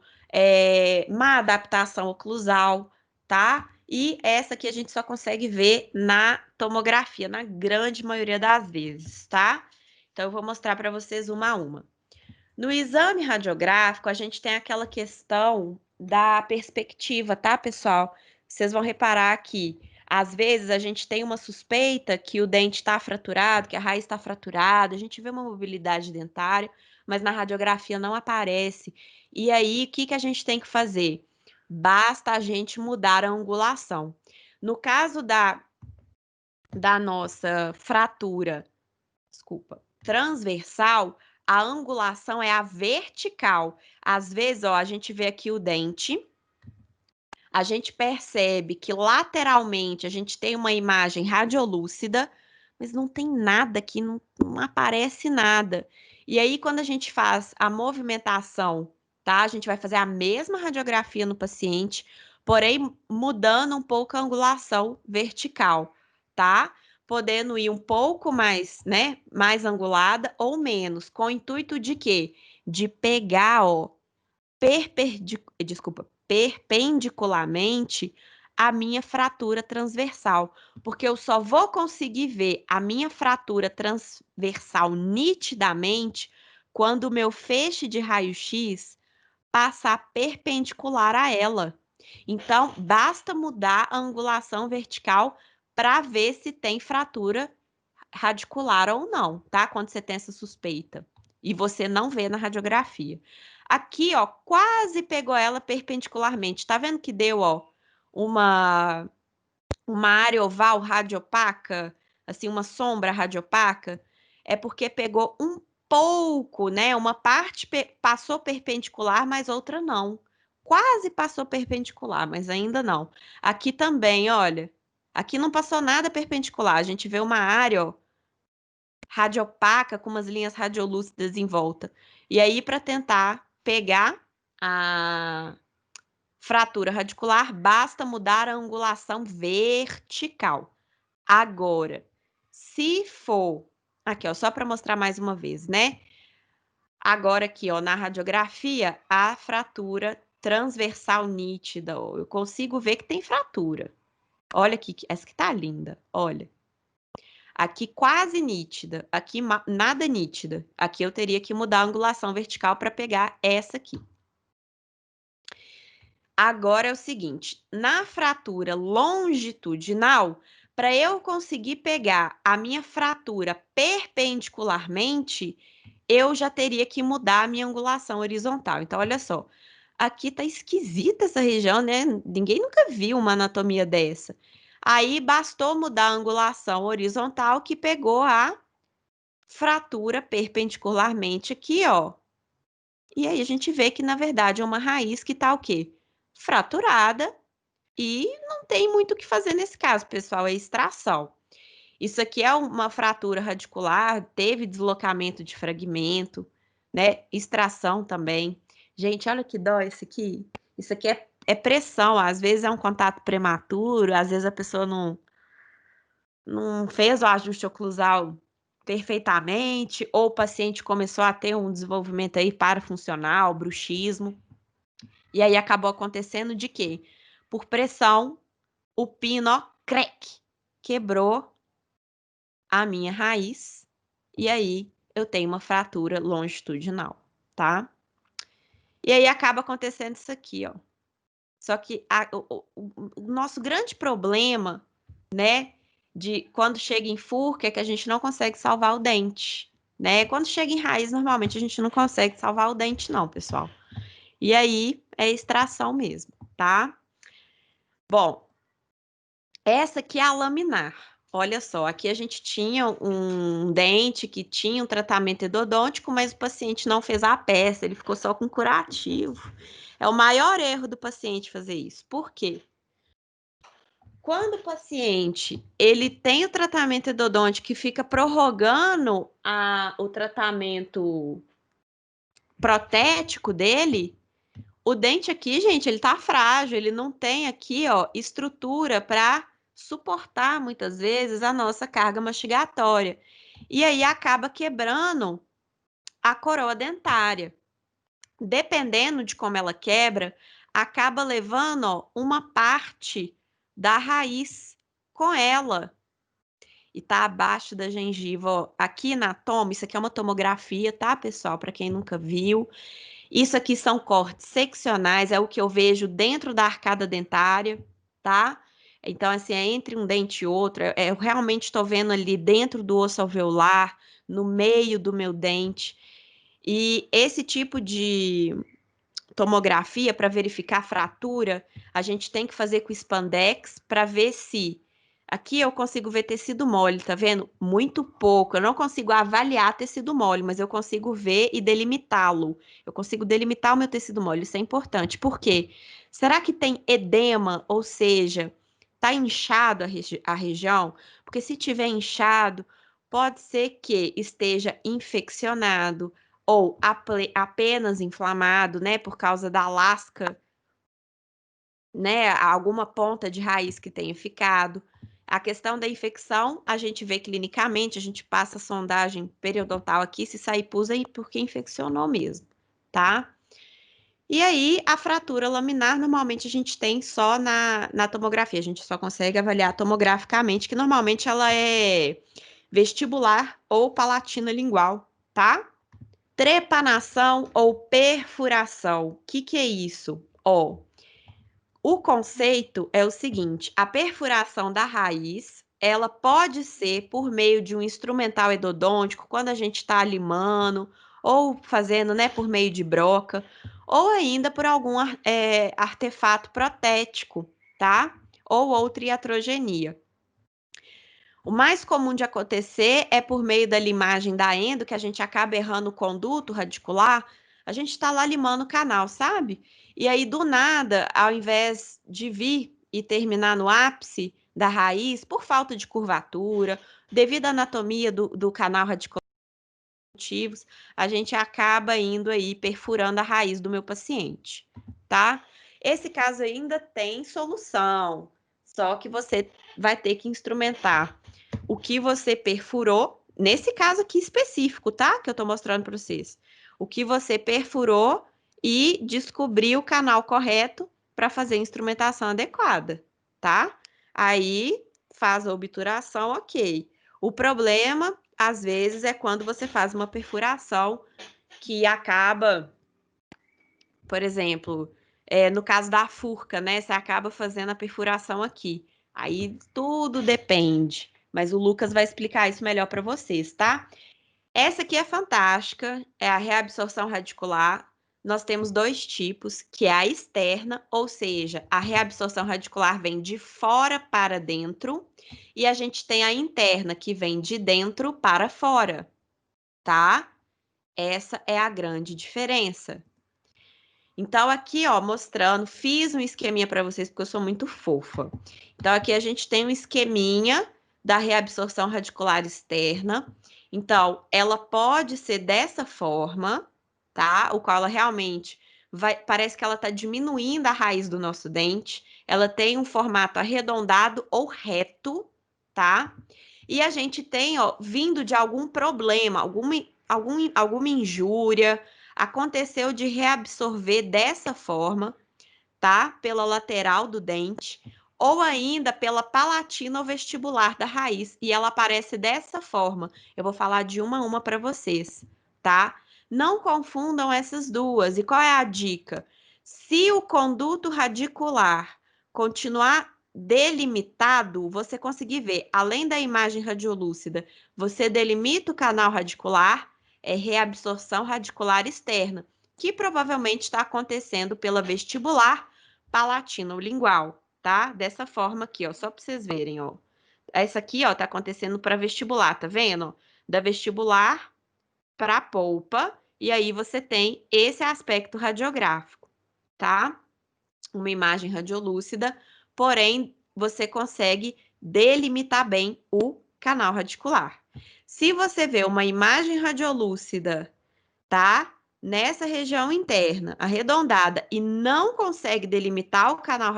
má adaptação oclusal, tá? E essa aqui a gente só consegue ver na tomografia, na grande maioria das vezes, tá? Então, eu vou mostrar para vocês uma a uma. No exame radiográfico, a gente tem aquela questão da perspectiva, tá, pessoal? Vocês vão reparar que, às vezes, a gente tem uma suspeita que o dente está fraturado, que a raiz está fraturada, a gente vê uma mobilidade dentária, mas na radiografia não aparece. E aí, o que que a gente tem que fazer? Basta a gente mudar a angulação. No caso da nossa fratura, desculpa, transversal, a angulação é a vertical. Às vezes, ó, a gente vê aqui o dente, a gente percebe que lateralmente a gente tem uma imagem radiolúcida, mas não tem nada aqui, não aparece nada. E aí, quando a gente faz a movimentação, tá? A gente vai fazer a mesma radiografia no paciente, porém mudando um pouco a angulação vertical, tá? Podendo ir um pouco mais, né, mais angulada ou menos, com o intuito de quê? De pegar, ó, perpendicularmente a minha fratura transversal, porque eu só vou conseguir ver a minha fratura transversal nitidamente quando o meu feixe de raio-x passar perpendicular a ela. Então, basta mudar a angulação vertical para ver se tem fratura radicular ou não, tá? Quando você tem essa suspeita e você não vê na radiografia. Aqui, ó, quase pegou ela perpendicularmente. Tá vendo que deu, ó, uma área oval radiopaca, assim, uma sombra radiopaca? É porque pegou um pouco, né? Uma parte passou perpendicular, mas outra não. Quase passou perpendicular, mas ainda não. Aqui também, olha. Aqui não passou nada perpendicular. A gente vê uma área, ó, radiopaca com umas linhas radiolúcidas em volta. E aí, para tentar pegar a fratura radicular, basta mudar a angulação vertical. Agora, se for, aqui, ó, só para mostrar mais uma vez, né? Agora aqui, ó, na radiografia, a fratura transversal nítida, ó, eu consigo ver que tem fratura. Olha aqui, essa que tá linda, olha. Aqui quase nítida, aqui nada nítida. Aqui eu teria que mudar a angulação vertical para pegar essa aqui. Agora é o seguinte, na fratura longitudinal, Para eu conseguir pegar a minha fratura perpendicularmente, eu já teria que mudar a minha angulação horizontal. Então, olha só, aqui tá esquisita essa região, né? Ninguém nunca viu uma anatomia dessa. Aí bastou mudar a angulação horizontal que pegou a fratura perpendicularmente aqui, ó. E aí a gente vê que, na verdade, é uma raiz que tá o quê? Fraturada e não tem muito o que fazer nesse caso, pessoal, é extração. Isso aqui é uma fratura radicular, teve deslocamento de fragmento, né? Extração também. Gente, olha que dó esse aqui. Isso aqui é pressão, às vezes é um contato prematuro, às vezes a pessoa não fez o ajuste oclusal perfeitamente, ou o paciente começou a ter um desenvolvimento aí parafuncional, bruxismo, e aí acabou acontecendo de quê? Por pressão, o pino, ó, crack, quebrou a minha raiz, e aí eu tenho uma fratura longitudinal, tá? E aí acaba acontecendo isso aqui, ó. Só que o nosso grande problema, né, de quando chega em furca é que a gente não consegue salvar o dente, né? Quando chega em raiz, normalmente a gente não consegue salvar o dente, não, pessoal. E aí é extração mesmo, tá? Bom, essa aqui é a laminar. Olha só, aqui a gente tinha um dente que tinha um tratamento endodôntico, mas o paciente não fez a peça, ele ficou só com curativo. É o maior erro do paciente fazer isso. Por quê? Quando o paciente ele tem o tratamento endodôntico que fica prorrogando o tratamento protético dele, o dente aqui, gente, ele tá frágil, ele não tem aqui, ó, estrutura para suportar muitas vezes a nossa carga mastigatória. E aí acaba quebrando a coroa dentária. Dependendo de como ela quebra, acaba levando, ó, uma parte da raiz com ela. E tá abaixo da gengiva, ó. Aqui na toma, isso aqui é uma tomografia, tá, pessoal? Para quem nunca viu. Isso aqui são cortes seccionais, é o que eu vejo dentro da arcada dentária, tá? Então, assim, é entre um dente e outro. Eu realmente estou vendo ali dentro do osso alveolar, no meio do meu dente. E esse tipo de tomografia para verificar a fratura, a gente tem que fazer com spandex para ver se aqui eu consigo ver tecido mole, tá vendo? Muito pouco. Eu não consigo avaliar tecido mole, mas eu consigo ver e delimitá-lo. Eu consigo delimitar o meu tecido mole. Isso é importante. Por quê? Será que tem edema, ou seja, tá inchado a região? Porque se tiver inchado, pode ser que esteja infeccionado ou apenas inflamado, né, por causa da lasca, né, alguma ponta de raiz que tenha ficado. A questão da infecção, a gente vê clinicamente, a gente passa a sondagem periodontal aqui, se sair pus aí porque infeccionou mesmo, tá? E aí, a fratura laminar, normalmente a gente tem só na tomografia, a gente só consegue avaliar tomograficamente, que normalmente ela é vestibular ou palatina lingual, tá? Trepanação ou perfuração. O que é isso? Ó, o conceito é o seguinte: a perfuração da raiz, ela pode ser por meio de um instrumental endodôntico, quando a gente está limando, ou fazendo, né, por meio de broca, ou ainda por algum artefato protético, tá? Ou outra iatrogenia. O mais comum de acontecer é por meio da limagem da endo, que a gente acaba errando o conduto radicular, a gente está lá limando o canal, sabe? E aí, do nada, ao invés de vir e terminar no ápice da raiz, por falta de curvatura, devido à anatomia do canal radicular, a gente acaba indo aí perfurando a raiz do meu paciente, tá? Esse caso ainda tem solução, só que você vai ter que instrumentar o que você perfurou, nesse caso aqui específico, tá? Que eu tô mostrando para vocês. O que você perfurou e descobrir o canal correto para fazer a instrumentação adequada, tá? Aí faz a obturação, ok. O problema, às vezes, é quando você faz uma perfuração que acaba, por exemplo, no caso da furca, né? Você acaba fazendo a perfuração aqui. Aí tudo depende, mas o Lucas vai explicar isso melhor para vocês, tá? Essa aqui é fantástica, é a reabsorção radicular. Nós temos dois tipos, que é a externa, ou seja, a reabsorção radicular vem de fora para dentro, e a gente tem a interna, que vem de dentro para fora, tá? Essa é a grande diferença. Então, aqui, ó, mostrando, fiz um esqueminha para vocês, porque eu sou muito fofa. Então, aqui a gente tem um esqueminha da reabsorção radicular externa. Então, ela pode ser dessa forma, tá? O qual ela realmente parece que ela está diminuindo a raiz do nosso dente. Ela tem um formato arredondado ou reto, tá? E a gente tem, ó, vindo de algum problema, alguma injúria, aconteceu de reabsorver dessa forma, tá? Pela lateral do dente, ou ainda pela palatina ou vestibular da raiz, e ela aparece dessa forma. Eu vou falar de uma a uma para vocês, tá? Não confundam essas duas. E qual é a dica? Se o conduto radicular continuar delimitado, você conseguir ver, além da imagem radiolúcida, você delimita o canal radicular, é reabsorção radicular externa, que provavelmente está acontecendo pela vestibular palatino-lingual, tá? Dessa forma aqui, ó, só para vocês verem, ó. Essa aqui, ó, tá acontecendo para vestibular, tá vendo? Da vestibular para a polpa, e aí você tem esse aspecto radiográfico, tá? Uma imagem radiolúcida, porém você consegue delimitar bem o canal radicular. Se você vê uma imagem radiolúcida, tá? Nessa região interna, arredondada, e não consegue delimitar o canal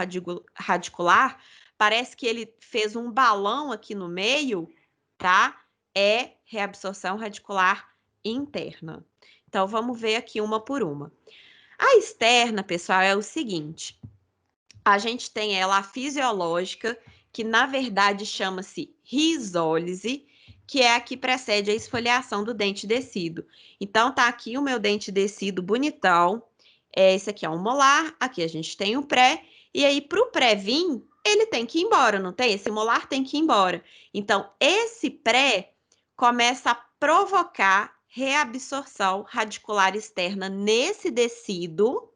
radicular, parece que ele fez um balão aqui no meio, tá? É reabsorção radicular interna. Então, vamos ver aqui uma por uma. A externa, pessoal, é o seguinte: a gente tem ela, a fisiológica, que na verdade chama-se risólise, que é a que precede a esfoliação do dente descido. Então, tá aqui o meu dente descido bonitão. Esse aqui é um molar, aqui a gente tem o pré, e aí para o pré vir, ele tem que ir embora, não tem? Esse molar tem que ir embora. Então, esse pré começa a provocar reabsorção radicular externa nesse tecido,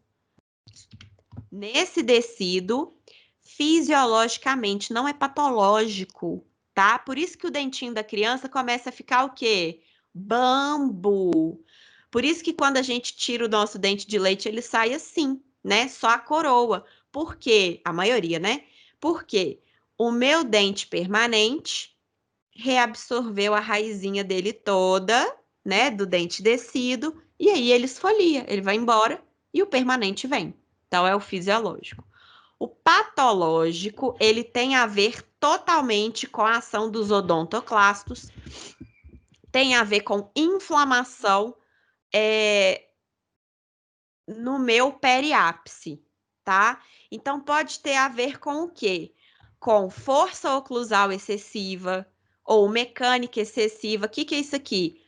fisiologicamente, não é patológico, tá? Por isso que o dentinho da criança começa a ficar o quê? Bambo. Por isso que quando a gente tira o nosso dente de leite, ele sai assim, né? Só a coroa. Por quê? A maioria, né? Porque o meu dente permanente reabsorveu a raizinha dele toda, né? Do dente descido, e aí ele esfolia, ele vai embora e o permanente vem. Então, é o fisiológico. O patológico, ele tem a ver totalmente com a ação dos odontoclastos, tem a ver com inflamação no meu periápice, tá? Então, pode ter a ver com o quê? Com força oclusal excessiva ou mecânica excessiva. O que é isso aqui?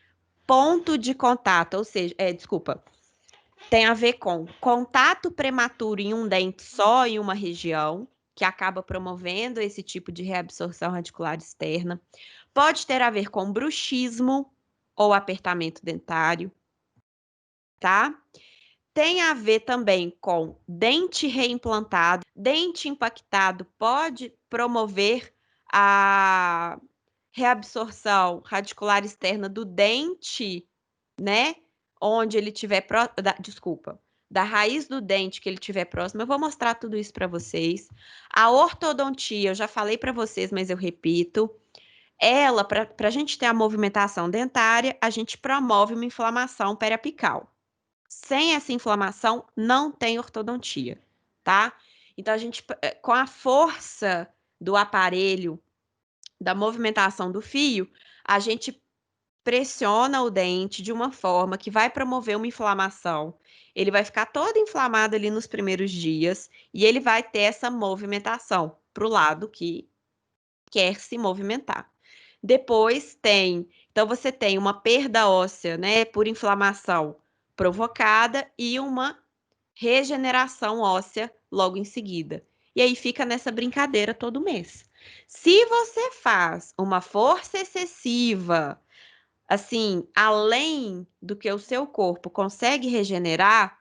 Ponto de contato, ou seja, desculpa, tem a ver com contato prematuro em um dente só, em uma região, que acaba promovendo esse tipo de reabsorção radicular externa. Pode ter a ver com bruxismo ou apertamento dentário, tá? Tem a ver também com dente reimplantado. Dente impactado pode promover a reabsorção radicular externa do dente, né? Onde ele tiver desculpa, da raiz do dente que ele tiver próximo. Eu vou mostrar tudo isso para vocês. A ortodontia, eu já falei para vocês, mas eu repito. Ela, para a gente ter a movimentação dentária, a gente promove uma inflamação periapical. Sem essa inflamação, não tem ortodontia, tá? Então, a gente, com a força do aparelho, da movimentação do fio, a gente pressiona o dente de uma forma que vai promover uma inflamação. Ele vai ficar todo inflamado ali nos primeiros dias e ele vai ter essa movimentação para o lado que quer se movimentar. Depois tem, então você tem uma perda óssea, né, por inflamação provocada e uma regeneração óssea logo em seguida. E aí fica nessa brincadeira todo mês. Se você faz uma força excessiva, assim, além do que o seu corpo consegue regenerar,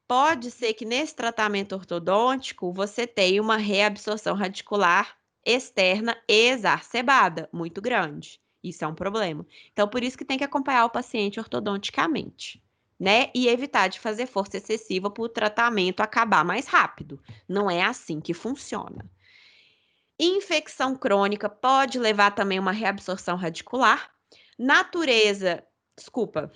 pode ser que nesse tratamento ortodôntico você tenha uma reabsorção radicular externa exacerbada, muito grande. Isso é um problema. Então, por isso que tem que acompanhar o paciente ortodonticamente, né? E evitar de fazer força excessiva para o tratamento acabar mais rápido. Não é assim que funciona. Infecção crônica pode levar também uma reabsorção radicular. Natureza, desculpa,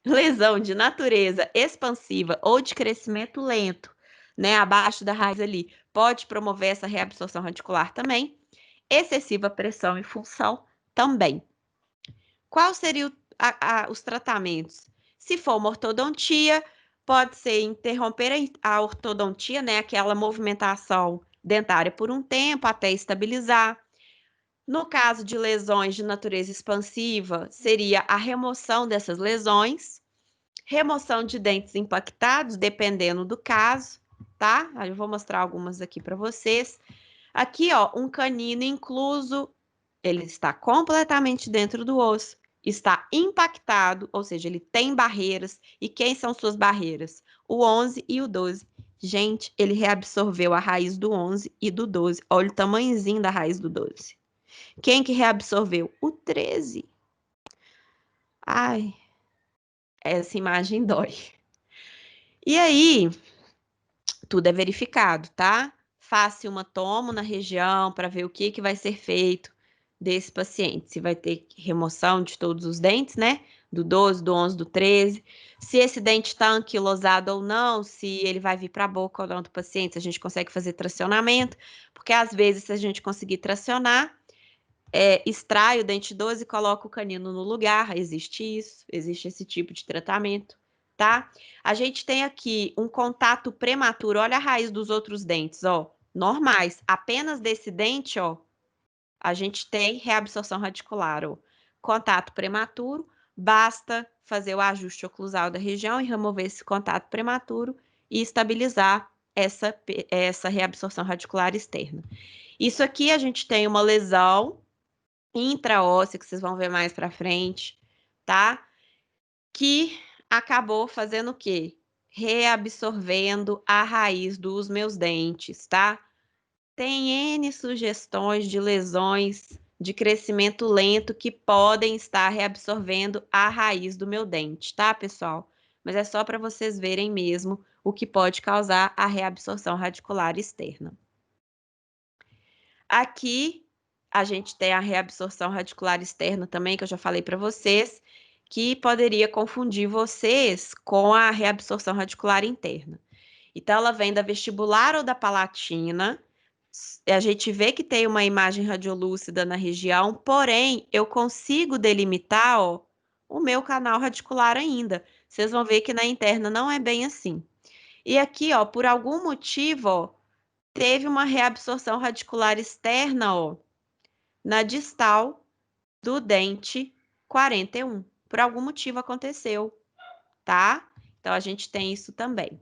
lesão de natureza expansiva ou de crescimento lento, né, abaixo da raiz ali, pode promover essa reabsorção radicular também. Excessiva pressão e função também. Qual seria os tratamentos? Se for uma ortodontia, pode ser interromper a ortodontia, né, aquela movimentação dentária por um tempo até estabilizar. No caso de lesões de natureza expansiva, seria a remoção dessas lesões, remoção de dentes impactados, dependendo do caso, tá? Eu vou mostrar algumas aqui para vocês. Aqui, ó, um canino incluso, ele está completamente dentro do osso, está impactado, ou seja, ele tem barreiras. E quem são suas barreiras? O 11 e o 12. Gente, ele reabsorveu a raiz do 11 e do 12. Olha o tamanhozinho da raiz do 12. Quem que reabsorveu? O 13. Ai, essa imagem dói. E aí, tudo é verificado, tá? Faça uma tomo na região para ver o que vai ser feito desse paciente. Se vai ter remoção de todos os dentes, né? Do 12, do 11, do 13. Se esse dente está anquilosado ou não, se ele vai vir para a boca ou não do paciente, se a gente consegue fazer tracionamento. Porque às vezes, se a gente conseguir tracionar, extrai o dente 12 e coloca o canino no lugar. Existe isso, existe esse tipo de tratamento, tá? A gente tem aqui um contato prematuro. Olha a raiz dos outros dentes, ó, normais. Apenas desse dente, ó, a gente tem reabsorção radicular, ó. Contato prematuro, basta fazer o ajuste oclusal da região e remover esse contato prematuro e estabilizar essa reabsorção radicular externa. Isso aqui a gente tem uma lesão intraóssea, que vocês vão ver mais para frente, tá? Que acabou fazendo o quê? Reabsorvendo a raiz dos meus dentes, tá? Tem N sugestões de lesões de crescimento lento que podem estar reabsorvendo a raiz do meu dente, tá, pessoal? Mas é só para vocês verem mesmo o que pode causar a reabsorção radicular externa. Aqui a gente tem a reabsorção radicular externa também, que eu já falei para vocês, que poderia confundir vocês com a reabsorção radicular interna. Então, ela vem da vestibular ou da palatina. A gente vê que tem uma imagem radiolúcida na região, porém, eu consigo delimitar, ó, o meu canal radicular ainda. Vocês vão ver que na interna não é bem assim. E aqui, ó, por algum motivo, ó, teve uma reabsorção radicular externa, ó, na distal do dente 41. Por algum motivo aconteceu, tá? Então, a gente tem isso também.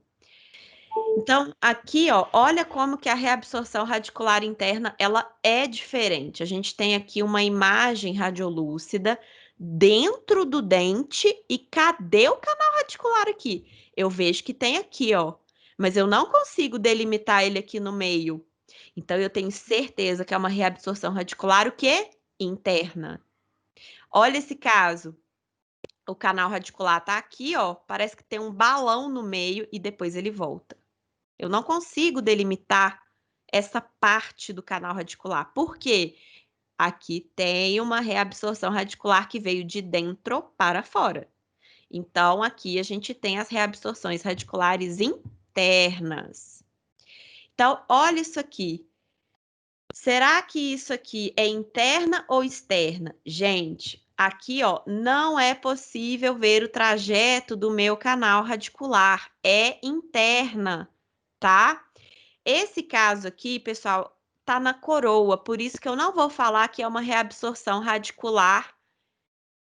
Então, aqui, ó, olha como que a reabsorção radicular interna, ela é diferente. A gente tem aqui uma imagem radiolúcida dentro do dente e cadê o canal radicular aqui? Eu vejo que tem aqui, ó, mas eu não consigo delimitar ele aqui no meio. Então, eu tenho certeza que é uma reabsorção radicular, o quê? Interna. Olha esse caso. O canal radicular tá aqui, ó, parece que tem um balão no meio e depois ele volta. Eu não consigo delimitar essa parte do canal radicular. Por quê? Aqui tem uma reabsorção radicular que veio de dentro para fora. Então, aqui a gente tem as reabsorções radiculares internas. Então, olha isso aqui. Será que isso aqui é interna ou externa? Gente, aqui, ó, não é possível ver o trajeto do meu canal radicular. É interna, tá? Esse caso aqui, pessoal, tá na coroa, por isso que eu não vou falar que é uma reabsorção radicular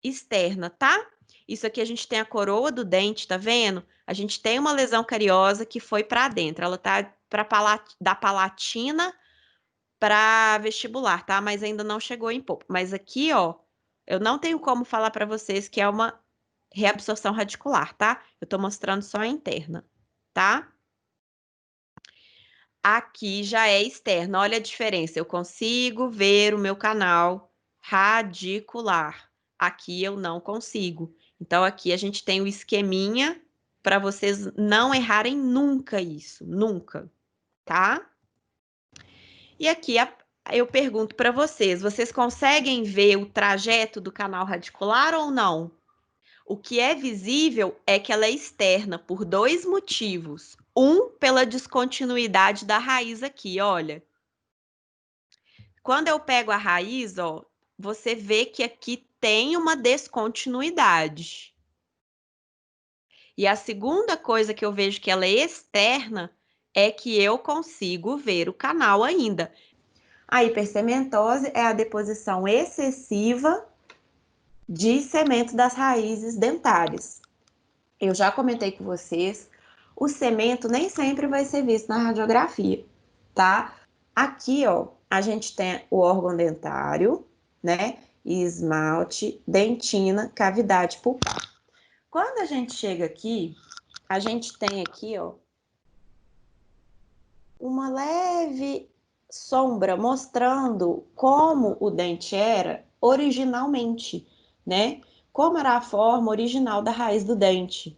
externa, tá? Isso aqui a gente tem a coroa do dente, tá vendo? A gente tem uma lesão cariosa que foi para dentro, ela tá da palatina para vestibular, tá? Mas ainda não chegou em público. Mas aqui, ó, eu não tenho como falar para vocês que é uma reabsorção radicular, tá? Eu tô mostrando só a interna, tá? Aqui já é externa. Olha a diferença. Eu consigo ver o meu canal radicular. Aqui eu não consigo. Então, aqui a gente tem o esqueminha para vocês não errarem nunca isso. Nunca, tá? E aqui eu pergunto para vocês: vocês conseguem ver o trajeto do canal radicular ou não? O que é visível é que ela é externa por dois motivos. Um, pela descontinuidade da raiz aqui, olha. Quando eu pego a raiz, ó, você vê que aqui tem uma descontinuidade. E a segunda coisa que eu vejo que ela é externa é que eu consigo ver o canal ainda. A hipercementose é a deposição excessiva de cemento das raízes dentárias. Eu já comentei com vocês, o cemento nem sempre vai ser visto na radiografia, tá? Aqui, ó, a gente tem o órgão dentário, né? Esmalte, dentina, cavidade pulpar. Quando a gente chega aqui, a gente tem aqui, ó, uma leve sombra mostrando como o dente era originalmente, né? Como era a forma original da raiz do dente.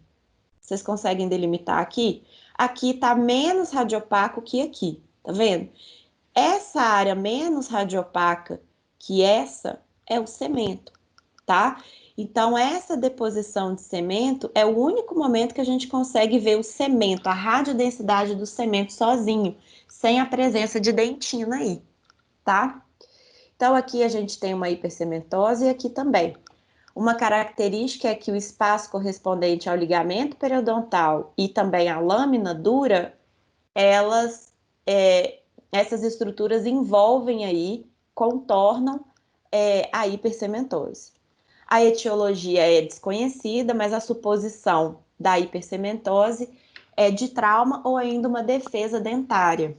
Vocês conseguem delimitar aqui? Aqui tá menos radiopaco que aqui, tá vendo? Essa área menos radiopaca que essa é o cemento, tá? Então, essa deposição de cemento é o único momento que a gente consegue ver o cemento, a radiodensidade do cemento sozinho, sem a presença de dentina aí, tá? Então, aqui a gente tem uma hipercementose e aqui também. Uma característica é que o espaço correspondente ao ligamento periodontal e também à lâmina dura, elas, essas estruturas envolvem aí, contornam a hipercementose. A etiologia é desconhecida, mas a suposição da hipercementose é de trauma ou ainda uma defesa dentária.